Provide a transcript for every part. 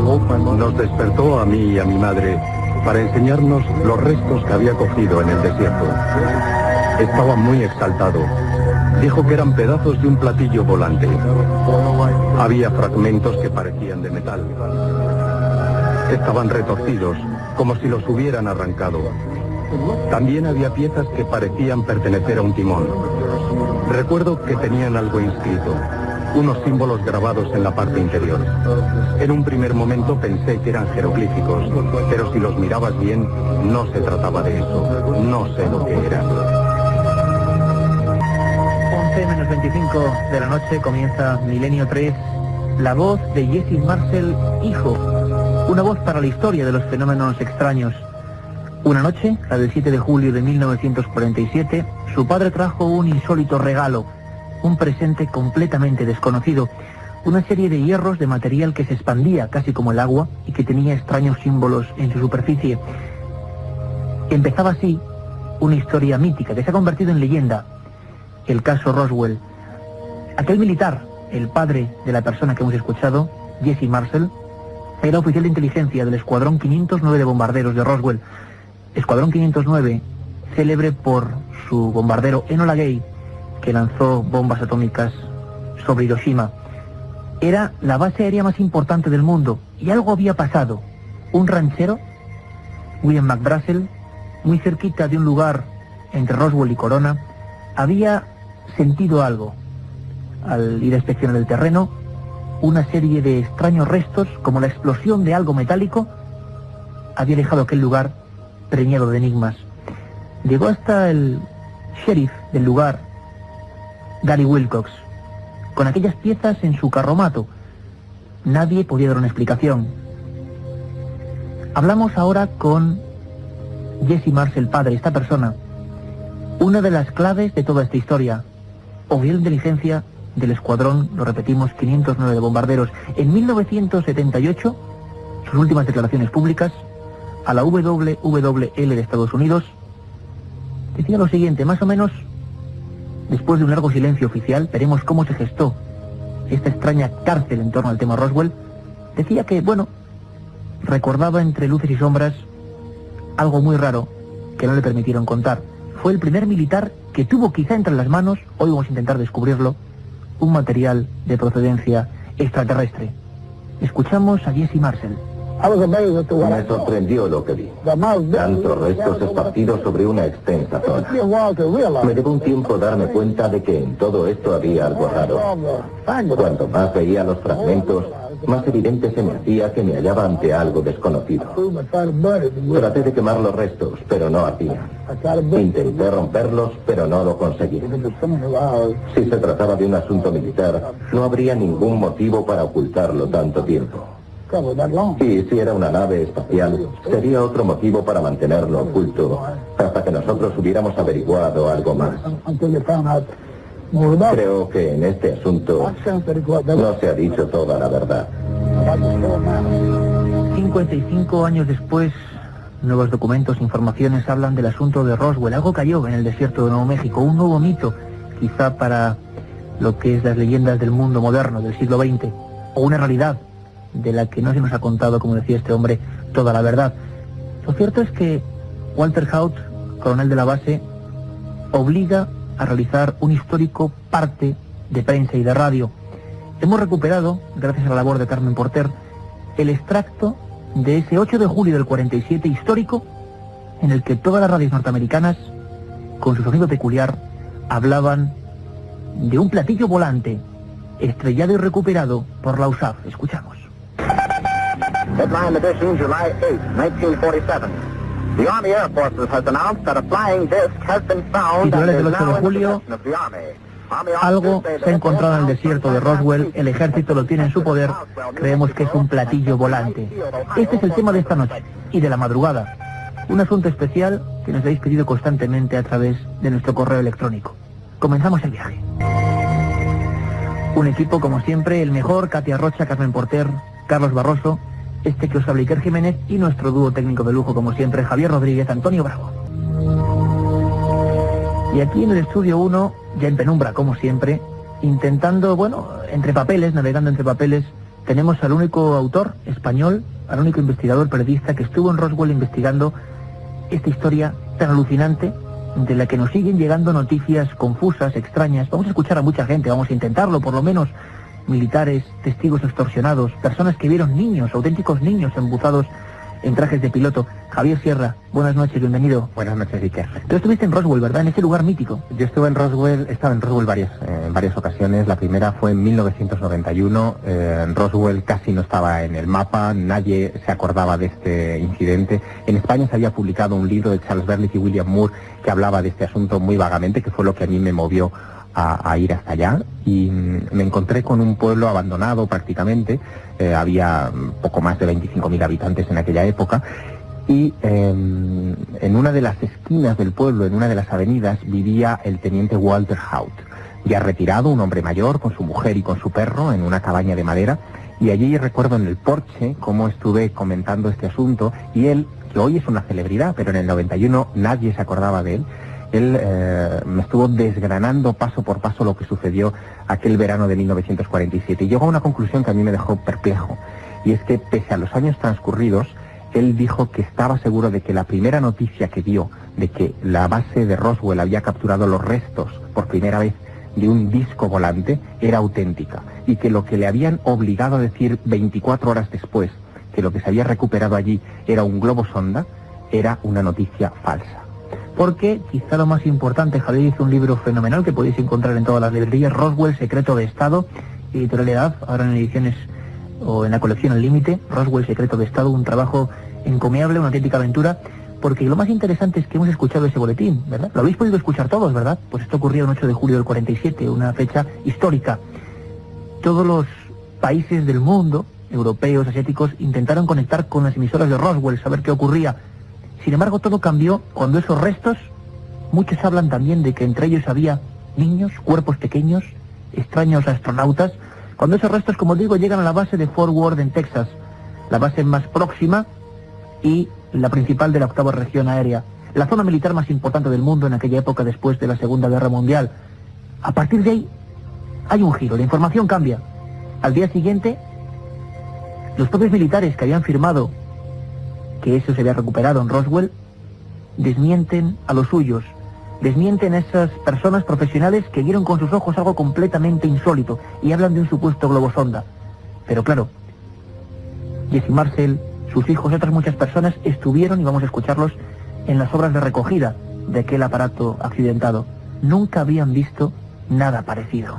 Nos despertó a mí y a mi madre para enseñarnos los restos que había cogido en el desierto. Estaba muy exaltado. Dijo que eran pedazos de un platillo volante. Había fragmentos que parecían de metal. Estaban retorcidos, como si los hubieran arrancado. También había piezas que parecían pertenecer a un timón. Recuerdo que tenían algo inscrito, unos símbolos grabados en la parte interior. En un primer momento pensé que eran jeroglíficos, pero si los mirabas bien, no se trataba de eso. No sé lo que era. 11:25 de la noche comienza Milenio 3, la voz de Jesse Marcel, hijo. Una voz para la historia de los fenómenos extraños. Una noche, la del 7 de julio de 1947, su padre trajo un insólito regalo, un presente completamente desconocido, una serie de hierros de material que se expandía casi como el agua y que tenía extraños símbolos en su superficie. Empezaba así una historia mítica que se ha convertido en leyenda, el caso Roswell. Aquel militar, el padre de la persona que hemos escuchado, Jesse Marcel, era oficial de inteligencia del Escuadrón 509 de bombarderos de Roswell. Escuadrón 509, célebre por su bombardero Enola Gay, que lanzó bombas atómicas sobre Hiroshima. Era la base aérea más importante del mundo, y algo había pasado. Un ranchero, William McBrazel, muy cerquita de un lugar entre Roswell y Corona, había sentido algo. Al ir a inspeccionar el terreno, una serie de extraños restos, como la explosión de algo metálico, había dejado aquel lugar preñado de enigmas. Llegó hasta el sheriff del lugar, Gary Wilcox, con aquellas piezas en su carromato. Nadie podía dar una explicación. Hablamos ahora con Jesse Marcel, padre, esta persona, una de las claves de toda esta historia, oficial de inteligencia del escuadrón, lo repetimos, 509 de bombarderos. En 1978, sus últimas declaraciones públicas a la WWL de Estados Unidos, decía lo siguiente, más o menos, después de un largo silencio oficial, veremos cómo se gestó esta extraña cárcel en torno al tema Roswell. Decía que, bueno, recordaba entre luces y sombras algo muy raro que no le permitieron contar. Fue el primer militar que tuvo quizá entre las manos, hoy vamos a intentar descubrirlo, un material de procedencia extraterrestre. Escuchamos a Jesse Marcel. Me sorprendió lo que vi. Tantos restos esparcidos sobre una extensa zona. Me llevó un tiempo darme cuenta de que en todo esto había algo raro. Cuanto más veía los fragmentos, más evidente se me hacía que me hallaba ante algo desconocido. Traté de quemar los restos, pero no ardía. Intenté romperlos, pero no lo conseguí. Si se trataba de un asunto militar, no habría ningún motivo para ocultarlo tanto tiempo. Y si era una nave espacial, sería otro motivo para mantenerlo oculto hasta que nosotros hubiéramos averiguado algo más. Creo que en este asunto no se ha dicho toda la verdad. 55 años después, nuevos documentos, informaciones hablan del asunto de Roswell. Algo cayó en el desierto de Nuevo México, un nuevo mito, quizá para lo que es las leyendas del mundo moderno, del siglo XX, o una realidad de la que no se nos ha contado, como decía este hombre, toda la verdad. Lo cierto es que Walter Haut, coronel de la base, obliga a realizar un histórico parte de prensa y de radio. Hemos recuperado, gracias a la labor de Carmen Porter, el extracto de ese 8 de julio del 47 histórico, en el que todas las radios norteamericanas, con su sonido peculiar, hablaban de un platillo volante estrellado y recuperado por la USAF. Escuchamos. Headline edition, July 8, 1947. The Army Air Forces has announced that a flying disc has been found and Titulares is del 8 de now in julio. possession of the Army. Algo se ha encontrado en el desierto de Roswell, el ejército lo tiene en su poder, creemos que es un platillo volante. Este es el tema de esta noche y de la madrugada. Un asunto especial que nos habéis pedido constantemente a través de nuestro correo electrónico. Comenzamos el viaje. Un equipo, como siempre, el mejor: Katia Rocha, Carmen Porter, Carlos Barroso, este que os habla Iker Jiménez, y nuestro dúo técnico de lujo, como siempre, Javier Rodríguez, Antonio Bravo. Y aquí en el estudio 1, ya en penumbra, como siempre, intentando, bueno, entre papeles, navegando entre papeles, tenemos al único autor español, al único investigador periodista que estuvo en Roswell investigando esta historia tan alucinante, de la que nos siguen llegando noticias confusas, extrañas. Vamos a escuchar a mucha gente, vamos a intentarlo por lo menos, militares, testigos extorsionados, personas que vieron niños, auténticos niños embuzados en trajes de piloto. Javier Sierra, buenas noches, bienvenido. Buenas noches, Iker. Tú estuviste en Roswell, ¿verdad? En ese lugar mítico. Yo estuve en Roswell, he estado en Roswell en varias ocasiones. La primera fue en 1991. Roswell casi no estaba en el mapa, nadie se acordaba de este incidente. En España se había publicado un libro de Charles Berlitz y William Moore que hablaba de este asunto muy vagamente, que fue lo que a mí me movió a ir hasta allá, y me encontré con un pueblo abandonado prácticamente. Había poco más de 25.000 habitantes en aquella época, y en una de las esquinas del pueblo, en una de las avenidas, vivía el teniente Walter Haut, ya retirado, un hombre mayor, con su mujer y con su perro, en una cabaña de madera, y allí recuerdo en el porche cómo estuve comentando este asunto, y él, que hoy es una celebridad, pero en el 91 nadie se acordaba de él, me estuvo desgranando paso por paso lo que sucedió aquel verano de 1947, y llegó a una conclusión que a mí me dejó perplejo, y es que pese a los años transcurridos, él dijo que estaba seguro de que la primera noticia que dio de que la base de Roswell había capturado los restos por primera vez de un disco volante era auténtica, y que lo que le habían obligado a decir 24 horas después, que lo que se había recuperado allí era un globo sonda, era una noticia falsa. Porque quizá lo más importante, Javier hizo un libro fenomenal que podéis encontrar en todas las librerías, Roswell, Secreto de Estado, editorialidad, ahora en ediciones o en la colección Al Límite, Roswell, Secreto de Estado, un trabajo encomiable, una auténtica aventura, porque lo más interesante es que hemos escuchado ese boletín, ¿verdad? Lo habéis podido escuchar todos, ¿verdad? Pues esto ocurrió el 8 de julio del 47, una fecha histórica. Todos los países del mundo, europeos, asiáticos, intentaron conectar con las emisoras de Roswell, saber qué ocurría. Sin embargo, todo cambió cuando esos restos, muchos hablan también de que entre ellos había niños, cuerpos pequeños, extraños astronautas, cuando esos restos, como digo, llegan a la base de Fort Worth en Texas, la base más próxima y la principal de la 8ª región aérea, la zona militar más importante del mundo en aquella época después de la Segunda Guerra Mundial. A partir de ahí hay un giro, la información cambia. Al día siguiente, los propios militares que habían firmado que eso se había recuperado en Roswell, desmienten a los suyos, desmienten a esas personas profesionales que vieron con sus ojos algo completamente insólito y hablan de un supuesto globo sonda. Pero claro, Jesse Marcel, sus hijos y otras muchas personas estuvieron, y vamos a escucharlos, en las obras de recogida de aquel aparato accidentado. Nunca habían visto nada parecido.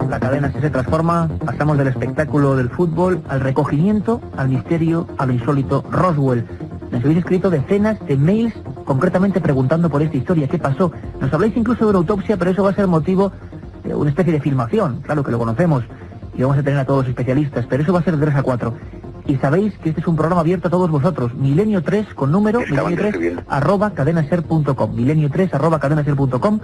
La cadena se transforma, pasamos del espectáculo del fútbol al recogimiento, al misterio, a lo insólito. Roswell. Nos habéis escrito decenas de mails concretamente preguntando por esta historia, qué pasó. Nos habláis incluso de una autopsia, pero eso va a ser motivo de una especie de filmación, claro que lo conocemos, y vamos a tener a todos los especialistas, pero eso va a ser de 3 a 4. Y sabéis que este es un programa abierto a todos vosotros, Milenio 3 con número, milenio3@cadenaser.com, milenio3@cadenaser.com,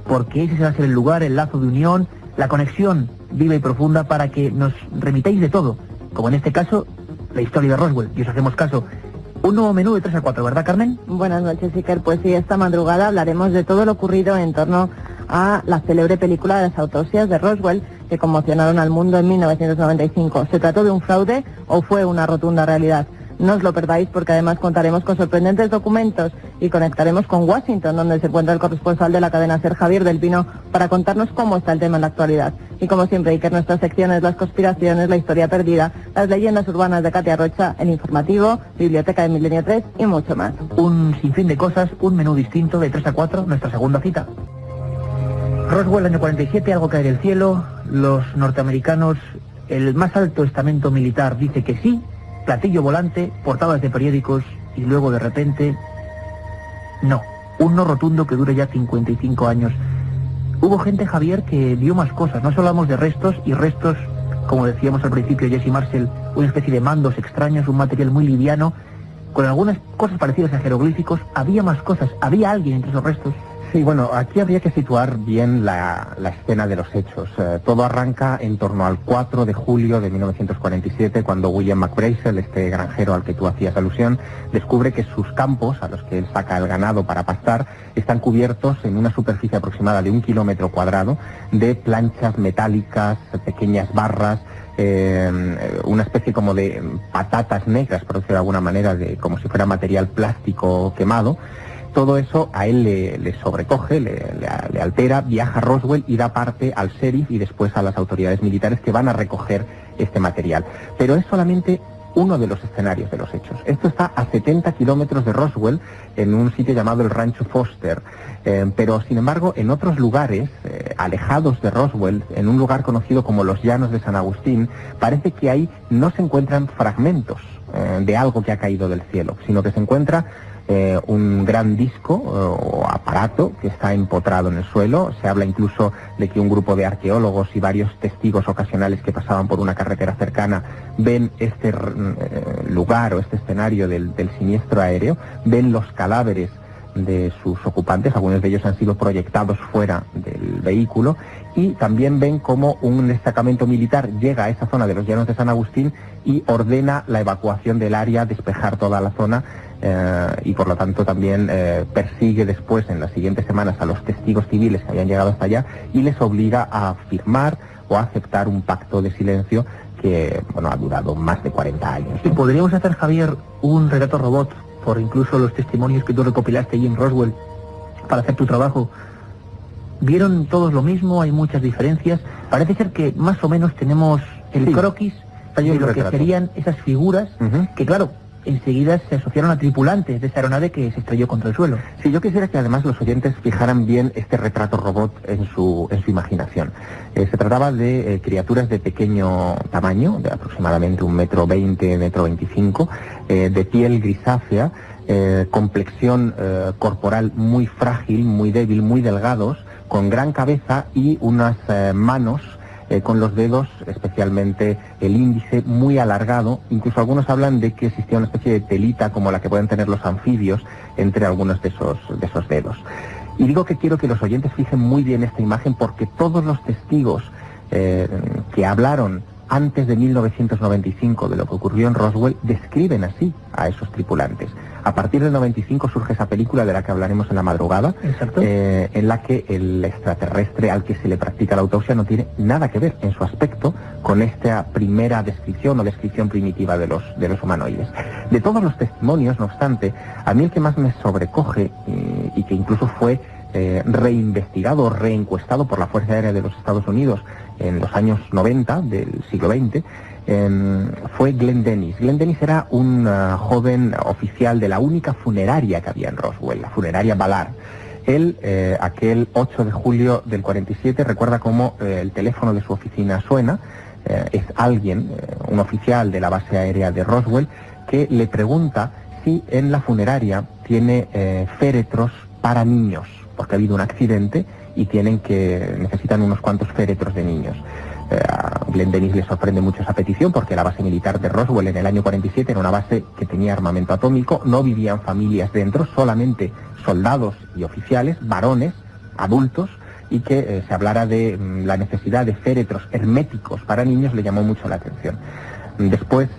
porque ese va a ser el lugar, el lazo de unión, la conexión viva y profunda para que nos remitáis de todo, como en este caso, la historia de Roswell, y os hacemos caso. Un nuevo menú de 3 a 4, ¿verdad, Carmen? Buenas noches, Iker. Pues sí, esta madrugada hablaremos de todo lo ocurrido en torno a la célebre película de las autopsias de Roswell, que conmocionaron al mundo en 1995. ¿Se trató de un fraude o fue una rotunda realidad? No os lo perdáis, porque además contaremos con sorprendentes documentos y conectaremos con Washington, donde se encuentra el corresponsal de la cadena SER, Javier del Pino, para contarnos cómo está el tema en la actualidad. Y como siempre, Iker, nuestras secciones, las conspiraciones, la historia perdida, las leyendas urbanas de Katia Rocha, el informativo, biblioteca de Milenio 3 y mucho más. Un sinfín de cosas, un menú distinto de 3 a 4, nuestra segunda cita. Roswell, año 47, algo cae del cielo, los norteamericanos, el más alto estamento militar dice que sí, platillo volante, portadas de periódicos, y luego de repente, no, un no rotundo que dura ya 55 años. Hubo gente, Javier, que vio más cosas, no solo hablamos de restos, y restos, como decíamos al principio, Jesse Marcel, una especie de mandos extraños, un material muy liviano, con algunas cosas parecidas a jeroglíficos. Había más cosas, había alguien entre esos restos. Sí, bueno, aquí habría que situar bien la escena de los hechos. Todo arranca en torno al 4 de julio de 1947, cuando William McBrazel, este granjero al que tú hacías alusión, descubre que sus campos, a los que él saca el ganado para pastar, están cubiertos en una superficie aproximada de 1 kilómetro cuadrado de planchas metálicas, pequeñas barras, una especie como de patatas negras, por decirlo de alguna manera, como si fuera material plástico quemado. Todo eso a él le sobrecoge, le altera, viaja a Roswell y da parte al sheriff y después a las autoridades militares que van a recoger este material. Pero es solamente uno de los escenarios de los hechos. Esto está a 70 kilómetros de Roswell, en un sitio llamado el Rancho Foster. Pero, sin embargo, en otros lugares, alejados de Roswell, en un lugar conocido como los Llanos de San Agustín, parece que ahí no se encuentran fragmentos de algo que ha caído del cielo, sino que se encuentra un gran disco o aparato que está empotrado en el suelo. Se habla incluso de que un grupo de arqueólogos y varios testigos ocasionales que pasaban por una carretera cercana ven este lugar o este escenario del siniestro aéreo, ven los cadáveres de sus ocupantes, algunos de ellos han sido proyectados fuera del vehículo, y también ven cómo un destacamento militar llega a esa zona de los Llanos de San Agustín y ordena la evacuación del área, despejar toda la zona, y por lo tanto también persigue después, en las siguientes semanas, a los testigos civiles que habían llegado hasta allá y les obliga a firmar o a aceptar un pacto de silencio que, bueno, ha durado más de 40 años, ¿no? ¿Y podríamos hacer, Javier, un relato robot por incluso los testimonios que tú recopilaste allí en Roswell para hacer tu trabajo? ¿Vieron todos lo mismo? ¿Hay muchas diferencias? Parece ser que más o menos tenemos el croquis de lo que serían esas figuras que, claro, enseguida se asociaron a tripulantes de esa aeronave que se estrelló contra el suelo. Sí, yo quisiera que además los oyentes fijaran bien este retrato robot en su imaginación. Se trataba de criaturas de pequeño tamaño, de aproximadamente 1,20 m, de piel grisácea, complexión corporal muy frágil, muy débil, muy delgados, con gran cabeza y unas manos con los dedos, especialmente el índice, muy alargado. Incluso algunos hablan de que existía una especie de telita como la que pueden tener los anfibios entre algunos de esos dedos. Y digo que quiero que los oyentes fijen muy bien esta imagen porque todos los testigos que hablaron antes de 1995 de lo que ocurrió en Roswell describen así a esos tripulantes. A partir del 95 surge esa película de la que hablaremos en la madrugada, en la que el extraterrestre al que se le practica la autopsia no tiene nada que ver en su aspecto con esta primera descripción o descripción primitiva de los humanoides. De todos los testimonios, no obstante, a mí el que más me sobrecoge y que incluso fue reinvestigado, reencuestado por la Fuerza Aérea de los Estados Unidos en los años 90 del siglo XX, fue Glenn Dennis. Glenn Dennis era un joven oficial de la única funeraria que había en Roswell, la funeraria Ballard. Él, aquel 8 de julio del 47, recuerda cómo el teléfono de su oficina suena. Es alguien, un oficial de la base aérea de Roswell, que le pregunta si en la funeraria tiene féretros para niños, porque ha habido un accidente y necesitan unos cuantos féretros de niños. A Glenn Dennis le sorprende mucho esa petición porque la base militar de Roswell en el año 47 era una base que tenía armamento atómico, no vivían familias dentro, solamente soldados y oficiales, varones, adultos, y que se hablara de la necesidad de féretros herméticos para niños le llamó mucho la atención. Después,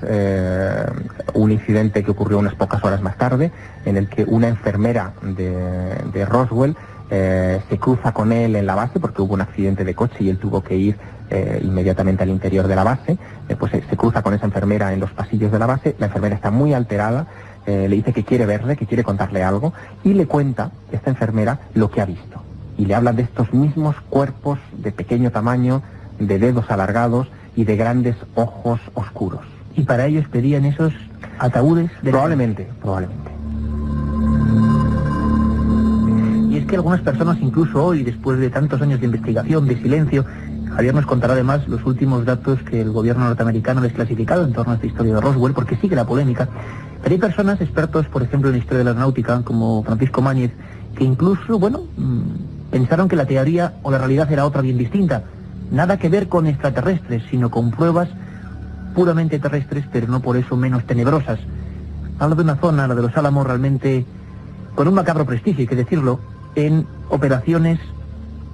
un incidente que ocurrió unas pocas horas más tarde, en el que una enfermera de Roswell se cruza con él en la base porque hubo un accidente de coche y él tuvo que ir inmediatamente al interior de la base. Pues se cruza con esa enfermera en los pasillos de la base. La enfermera está muy alterada, le dice que quiere verle, que quiere contarle algo, y le cuenta, esta enfermera, lo que ha visto. Y le habla de estos mismos cuerpos de pequeño tamaño, de dedos alargados y de grandes ojos oscuros. ¿Y para ellos pedían esos ataúdes? Probablemente. Y es que algunas personas, incluso hoy, después de tantos años de investigación, de silencio, Javier nos contará además los últimos datos que el gobierno norteamericano ha desclasificado en torno a esta historia de Roswell, porque sigue la polémica. Pero hay personas, expertos, por ejemplo, en la historia de la aeronáutica, como Francisco Máñez, que incluso, pensaron que la teoría o la realidad era otra bien distinta. Nada que ver con extraterrestres, sino con pruebas puramente terrestres, pero no por eso menos tenebrosas. Hablo de una zona, la de los Álamos, realmente con un macabro prestigio, hay que decirlo, en operaciones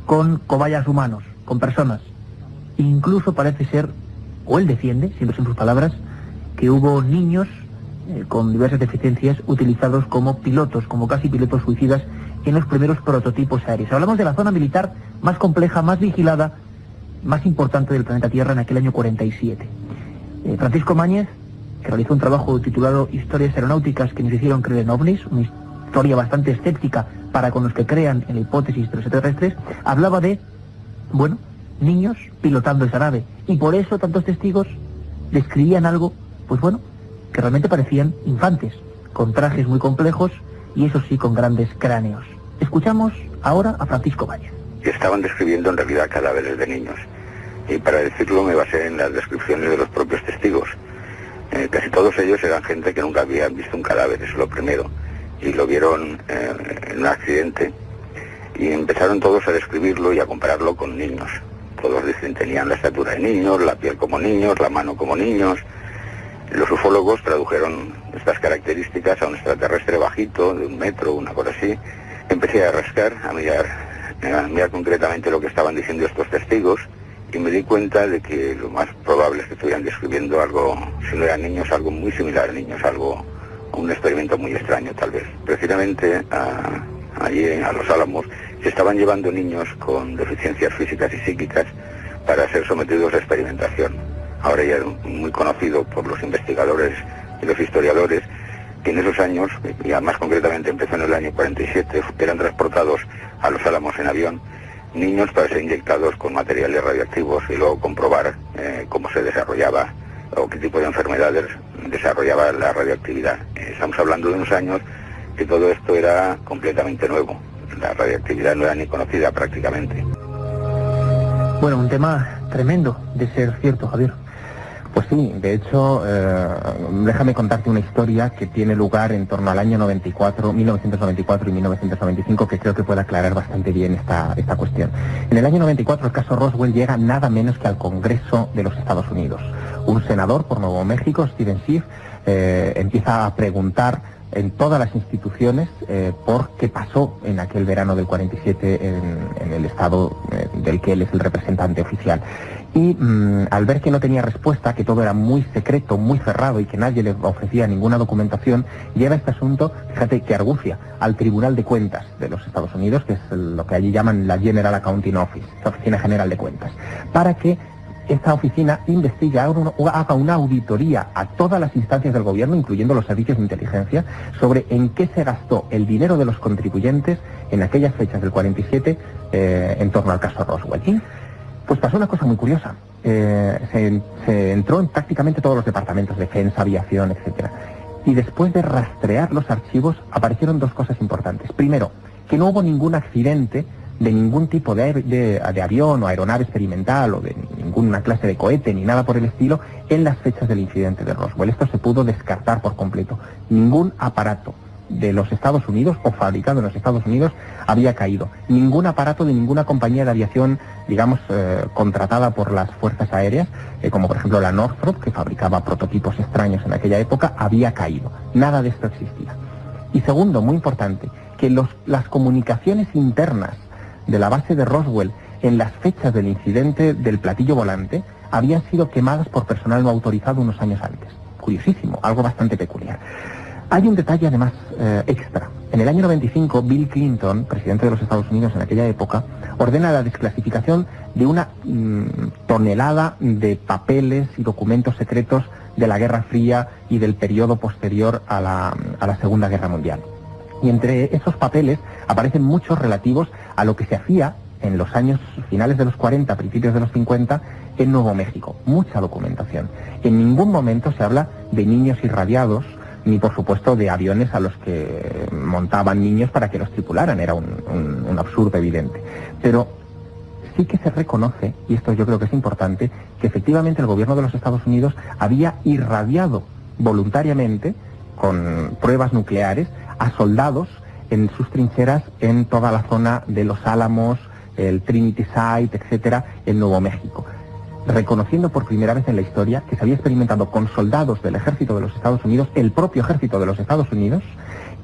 con cobayas humanos, con personas. Incluso parece ser, o él defiende, siempre son sus palabras, que hubo niños con diversas deficiencias utilizados como pilotos, como casi pilotos suicidas en los primeros prototipos aéreos. Hablamos de la zona militar más compleja, más vigilada más importante del planeta Tierra en aquel año 47. Francisco Mañez, que realizó un trabajo titulado Historias aeronáuticas que nos hicieron creer en ovnis, una historia bastante escéptica para con los que crean en la hipótesis de los extraterrestres, hablaba de, bueno, niños pilotando esa nave, y por eso tantos testigos describían algo, pues bueno, que realmente parecían infantes, con trajes muy complejos y eso sí con grandes cráneos. Escuchamos ahora a Francisco Mañez. Estaban describiendo en realidad cadáveres de niños, y para decirlo me basé en las descripciones de los propios testigos. Casi todos ellos eran gente que nunca habían visto un cadáver, eso es lo primero, y lo vieron en un accidente, y empezaron todos a describirlo y a compararlo con niños. Todos dicen tenían la estatura de niños, la piel como niños, la mano como niños. Los ufólogos tradujeron estas características a un extraterrestre bajito, de 1 metro, una cosa así. Empecé a rascar, a mirar concretamente lo que estaban diciendo estos testigos, y me di cuenta de que lo más probable es que estuvieran describiendo algo, si no eran niños, algo muy similar a niños, un experimento muy extraño tal vez. Precisamente allí a Los Álamos se estaban llevando niños con deficiencias físicas y psíquicas para ser sometidos a experimentación. Ahora ya es muy conocido por los investigadores y los historiadores que en esos años, y más concretamente empezó en el año 47, eran transportados a Los Álamos en avión niños para ser inyectados con materiales radioactivos y luego comprobar cómo se desarrollaba o qué tipo de enfermedades desarrollaba la radioactividad. Estamos hablando de unos años que todo esto era completamente nuevo. La radioactividad no era ni conocida prácticamente. Bueno, un tema tremendo de ser cierto, Javier. Pues sí, de hecho, déjame contarte una historia que tiene lugar en torno al año 1994 y 1995, que creo que puede aclarar bastante bien esta cuestión. En el año 94 el caso Roswell llega nada menos que al Congreso de los Estados Unidos. Un senador por Nuevo México, Steven Schiff, empieza a preguntar en todas las instituciones por qué pasó en aquel verano del 47 en el estado del que él es el representante oficial. Y al ver que no tenía respuesta, que todo era muy secreto, muy cerrado y que nadie le ofrecía ninguna documentación, lleva este asunto, fíjate que argucia, al Tribunal de Cuentas de los Estados Unidos, que es lo que allí llaman la General Accounting Office, la Oficina General de Cuentas, para que esta oficina investigue, haga una auditoría a todas las instancias del gobierno, incluyendo los servicios de inteligencia, sobre en qué se gastó el dinero de los contribuyentes en aquellas fechas del 47 en torno al caso Roswell. ¿Y? Pues pasó una cosa muy curiosa. Se entró en prácticamente todos los departamentos, defensa, aviación, etcétera. Y después de rastrear los archivos, aparecieron dos cosas importantes. Primero, que no hubo ningún accidente de ningún tipo de avión o aeronave experimental o de ninguna clase de cohete ni nada por el estilo en las fechas del incidente de Roswell. Esto se pudo descartar por completo. Ningún aparato de los Estados Unidos o fabricado en los Estados Unidos había caído. Ningún aparato de ninguna compañía de aviación, digamos, contratada por las fuerzas aéreas, como por ejemplo la Northrop, que fabricaba prototipos extraños en aquella época, había caído. Nada de esto existía. Y segundo, muy importante, que las comunicaciones internas de la base de Roswell en las fechas del incidente del platillo volante habían sido quemadas por personal no autorizado unos años antes. Curiosísimo, algo bastante peculiar. Hay un detalle además extra. En el año 95, Bill Clinton, presidente de los Estados Unidos en aquella época, ordena la desclasificación de una tonelada de papeles y documentos secretos de la Guerra Fría y del periodo posterior a la Segunda Guerra Mundial. Y entre esos papeles aparecen muchos relativos a lo que se hacía en los años finales de los 40, principios de los 50, en Nuevo México. Mucha documentación. En ningún momento se habla de niños irradiados, ni por supuesto de aviones a los que montaban niños para que los tripularan. Era un absurdo evidente. Pero sí que se reconoce, y esto yo creo que es importante, que efectivamente el gobierno de los Estados Unidos había irradiado voluntariamente, con pruebas nucleares, a soldados en sus trincheras en toda la zona de Los Álamos, el Trinity Site, etcétera, en Nuevo México, reconociendo por primera vez en la historia que se había experimentado con soldados del ejército de los Estados Unidos, el propio ejército de los Estados Unidos,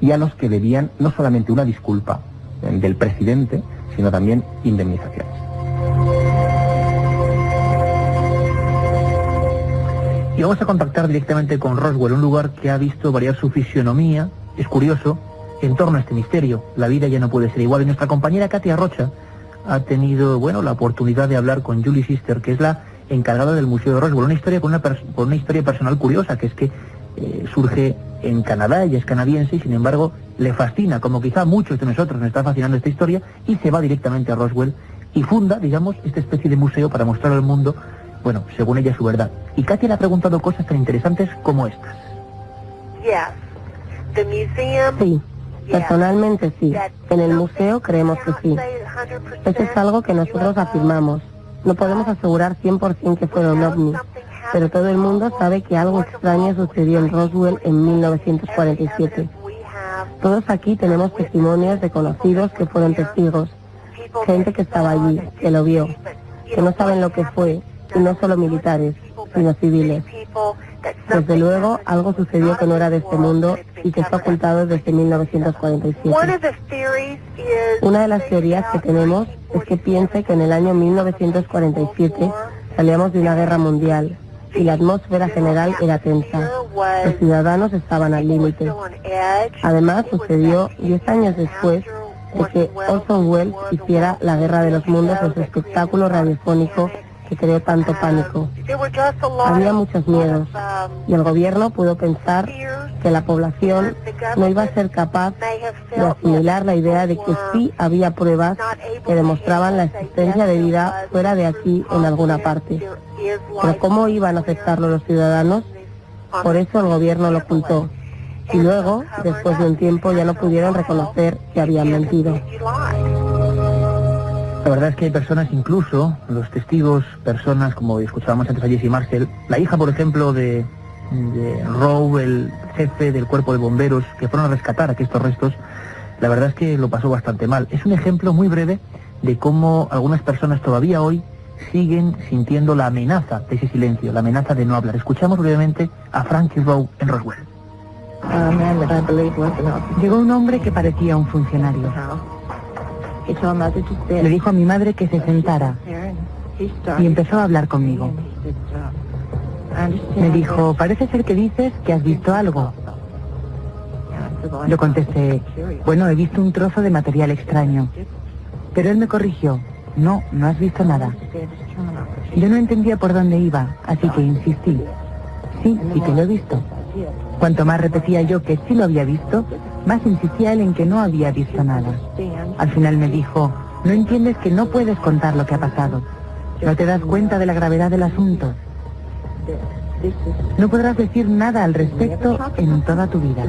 y a los que debían no solamente una disculpa del presidente, sino también indemnizaciones. Y vamos a contactar directamente con Roswell, un lugar que ha visto variar su fisionomía. Es curioso, en torno a este misterio, la vida ya no puede ser igual. Y nuestra compañera Katia Rocha ha tenido, bueno, la oportunidad de hablar con Julie Sister, que es la encargada del Museo de Roswell. Una historia con una historia personal curiosa, que es que surge en Canadá, ella es canadiense y sin embargo le fascina, como quizá a muchos de nosotros nos está fascinando esta historia, y se va directamente a Roswell y funda, digamos, esta especie de museo para mostrar al mundo, bueno, según ella, su verdad. Y Katia le ha preguntado cosas tan interesantes como estas. Sí, personalmente sí. En el museo creemos que sí. Eso es algo que nosotros afirmamos. No podemos asegurar 100% que fuera un ovni, pero todo el mundo sabe que algo extraño sucedió en Roswell en 1947. Todos aquí tenemos testimonios de conocidos que fueron testigos, gente que estaba allí, que lo vio, que no saben lo que fue, y no solo militares, sino civiles. Desde luego, algo sucedió que no era de este mundo y que está ocultado desde 1947. Una de las teorías que tenemos es que piense que en el año 1947 salíamos de una guerra mundial y la atmósfera general era tensa. Los ciudadanos estaban al límite. Además, sucedió 10 años después de que Orson Welles hiciera La Guerra de los Mundos, ese espectáculo radiofónico que creó tanto pánico. Había muchos miedos y el gobierno pudo pensar que la población no iba a ser capaz de asimilar la idea de que sí había pruebas que demostraban la existencia de vida fuera de aquí en alguna parte. Pero ¿cómo iban a aceptarlo los ciudadanos? Por eso el gobierno lo ocultó. Y luego, después de un tiempo, ya no pudieron reconocer que habían mentido. La verdad es que hay personas, incluso los testigos, personas como escuchábamos antes a Jessie Marcel, la hija, por ejemplo, de Rowe, el jefe del cuerpo de bomberos, que fueron a rescatar estos restos, la verdad es que lo pasó bastante mal. Es un ejemplo muy breve de cómo algunas personas todavía hoy siguen sintiendo la amenaza de ese silencio, la amenaza de no hablar. Escuchamos brevemente a Frankie Rowe en Roswell. Llegó un hombre que parecía un funcionario. Le dijo a mi madre que se sentara y empezó a hablar conmigo. Me dijo, parece ser que dices que has visto algo. Yo contesté, bueno, he visto un trozo de material extraño. Pero él me corrigió, no has visto nada. Yo no entendía por dónde iba, así que insistí. Sí que lo he visto. Cuanto más repetía yo que sí lo había visto, más insistía él en que no había visto nada. Al final me dijo, no entiendes que no puedes contar lo que ha pasado. No te das cuenta de la gravedad del asunto. No podrás decir nada al respecto en toda tu vida.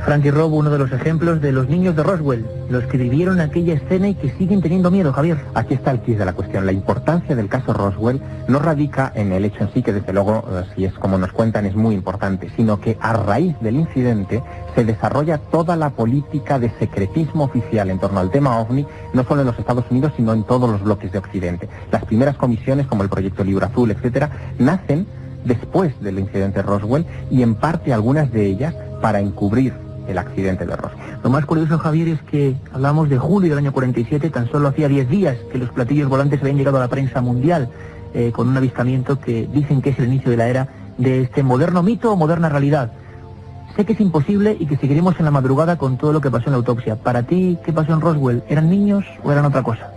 Frankie Rowe, uno de los ejemplos de los niños de Roswell, los que vivieron aquella escena y que siguen teniendo miedo, Javier. Aquí está el quid de la cuestión. La importancia del caso Roswell no radica en el hecho en sí, que desde luego, si es como nos cuentan, es muy importante, sino que a raíz del incidente se desarrolla toda la política de secretismo oficial en torno al tema OVNI, no solo en los Estados Unidos, sino en todos los bloques de Occidente. Las primeras comisiones, como el Proyecto Libro Azul, etcétera, nacen después del incidente Roswell y en parte algunas de ellas para encubrir el accidente de Roswell. Lo más curioso, Javier, es que hablamos de julio del año 47, tan solo hacía 10 días que los platillos volantes habían llegado a la prensa mundial, con un avistamiento que dicen que es el inicio de la era de este moderno mito o moderna realidad. Sé que es imposible y que seguiremos en la madrugada con todo lo que pasó en la autopsia. Para ti, ¿qué pasó en Roswell? ¿Eran niños o eran otra cosa?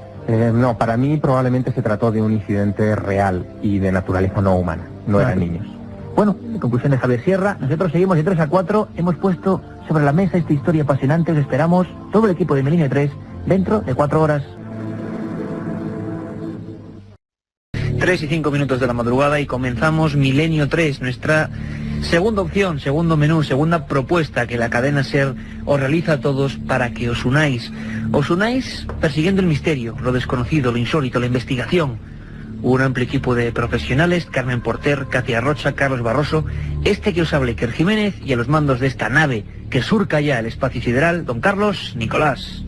No, para mí probablemente se trató de un incidente real y de naturaleza no humana, no eran niños. Bueno, en conclusión de Javier Sierra, nosotros seguimos de 3 a 4, hemos puesto sobre la mesa esta historia apasionante, os esperamos, todo el equipo de Milenio 3, dentro de 4 horas. 3 y 5 minutos de la madrugada y comenzamos Milenio 3, nuestra segunda opción, segundo menú, segunda propuesta que la cadena SER os realiza a todos para que os unáis. Os unáis persiguiendo el misterio, lo desconocido, lo insólito, la investigación. Un amplio equipo de profesionales, Carmen Porter, Katia Rocha, Carlos Barroso, este que os habla Iker Jiménez, y a los mandos de esta nave que surca ya el espacio sideral, don Carlos Nicolás.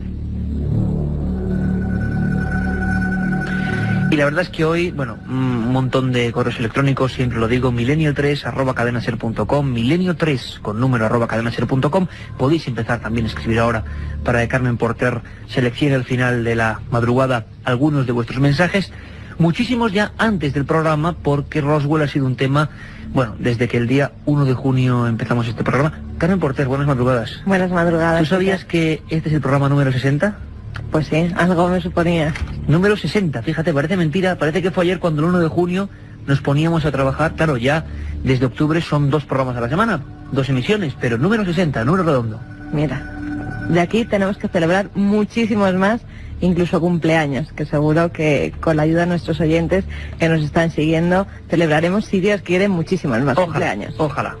Y la verdad es que hoy, bueno, un montón de correos electrónicos, siempre lo digo, milenio3@cadenaser.com, milenio3 con número @cadenaser.com. Podéis empezar también a escribir ahora para que Carmen Porter seleccione al final de la madrugada algunos de vuestros mensajes. Muchísimos ya antes del programa, porque Roswell ha sido un tema, bueno, desde que el día 1 de junio empezamos este programa. Carmen Porter, buenas madrugadas. Buenas madrugadas. ¿Tú sabías que este es el programa número 60? Pues sí, algo me suponía. Número 60, fíjate, parece mentira, parece que fue ayer cuando el 1 de junio nos poníamos a trabajar. Claro, ya desde octubre son 2 programas a la semana, 2 emisiones, pero número 60, número redondo. Mira, de aquí tenemos que celebrar muchísimos más, incluso cumpleaños, que seguro que con la ayuda de nuestros oyentes que nos están siguiendo, celebraremos, si Dios quiere, muchísimos más cumpleaños. Ojalá.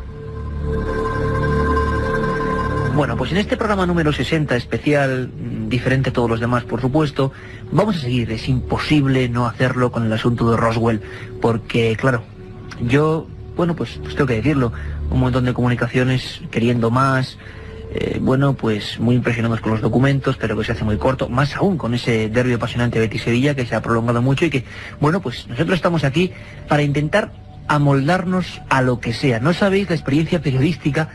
Bueno, pues en este programa número 60, especial, diferente a todos los demás, por supuesto, vamos a seguir. Es imposible no hacerlo con el asunto de Roswell, porque, claro, yo, bueno, pues tengo que decirlo, un montón de comunicaciones queriendo más, bueno, pues muy impresionados con los documentos, pero que se hace muy corto, más aún con ese derbi apasionante Betis-Sevilla, que se ha prolongado mucho y que, bueno, pues nosotros estamos aquí para intentar amoldarnos a lo que sea. No sabéis la experiencia periodística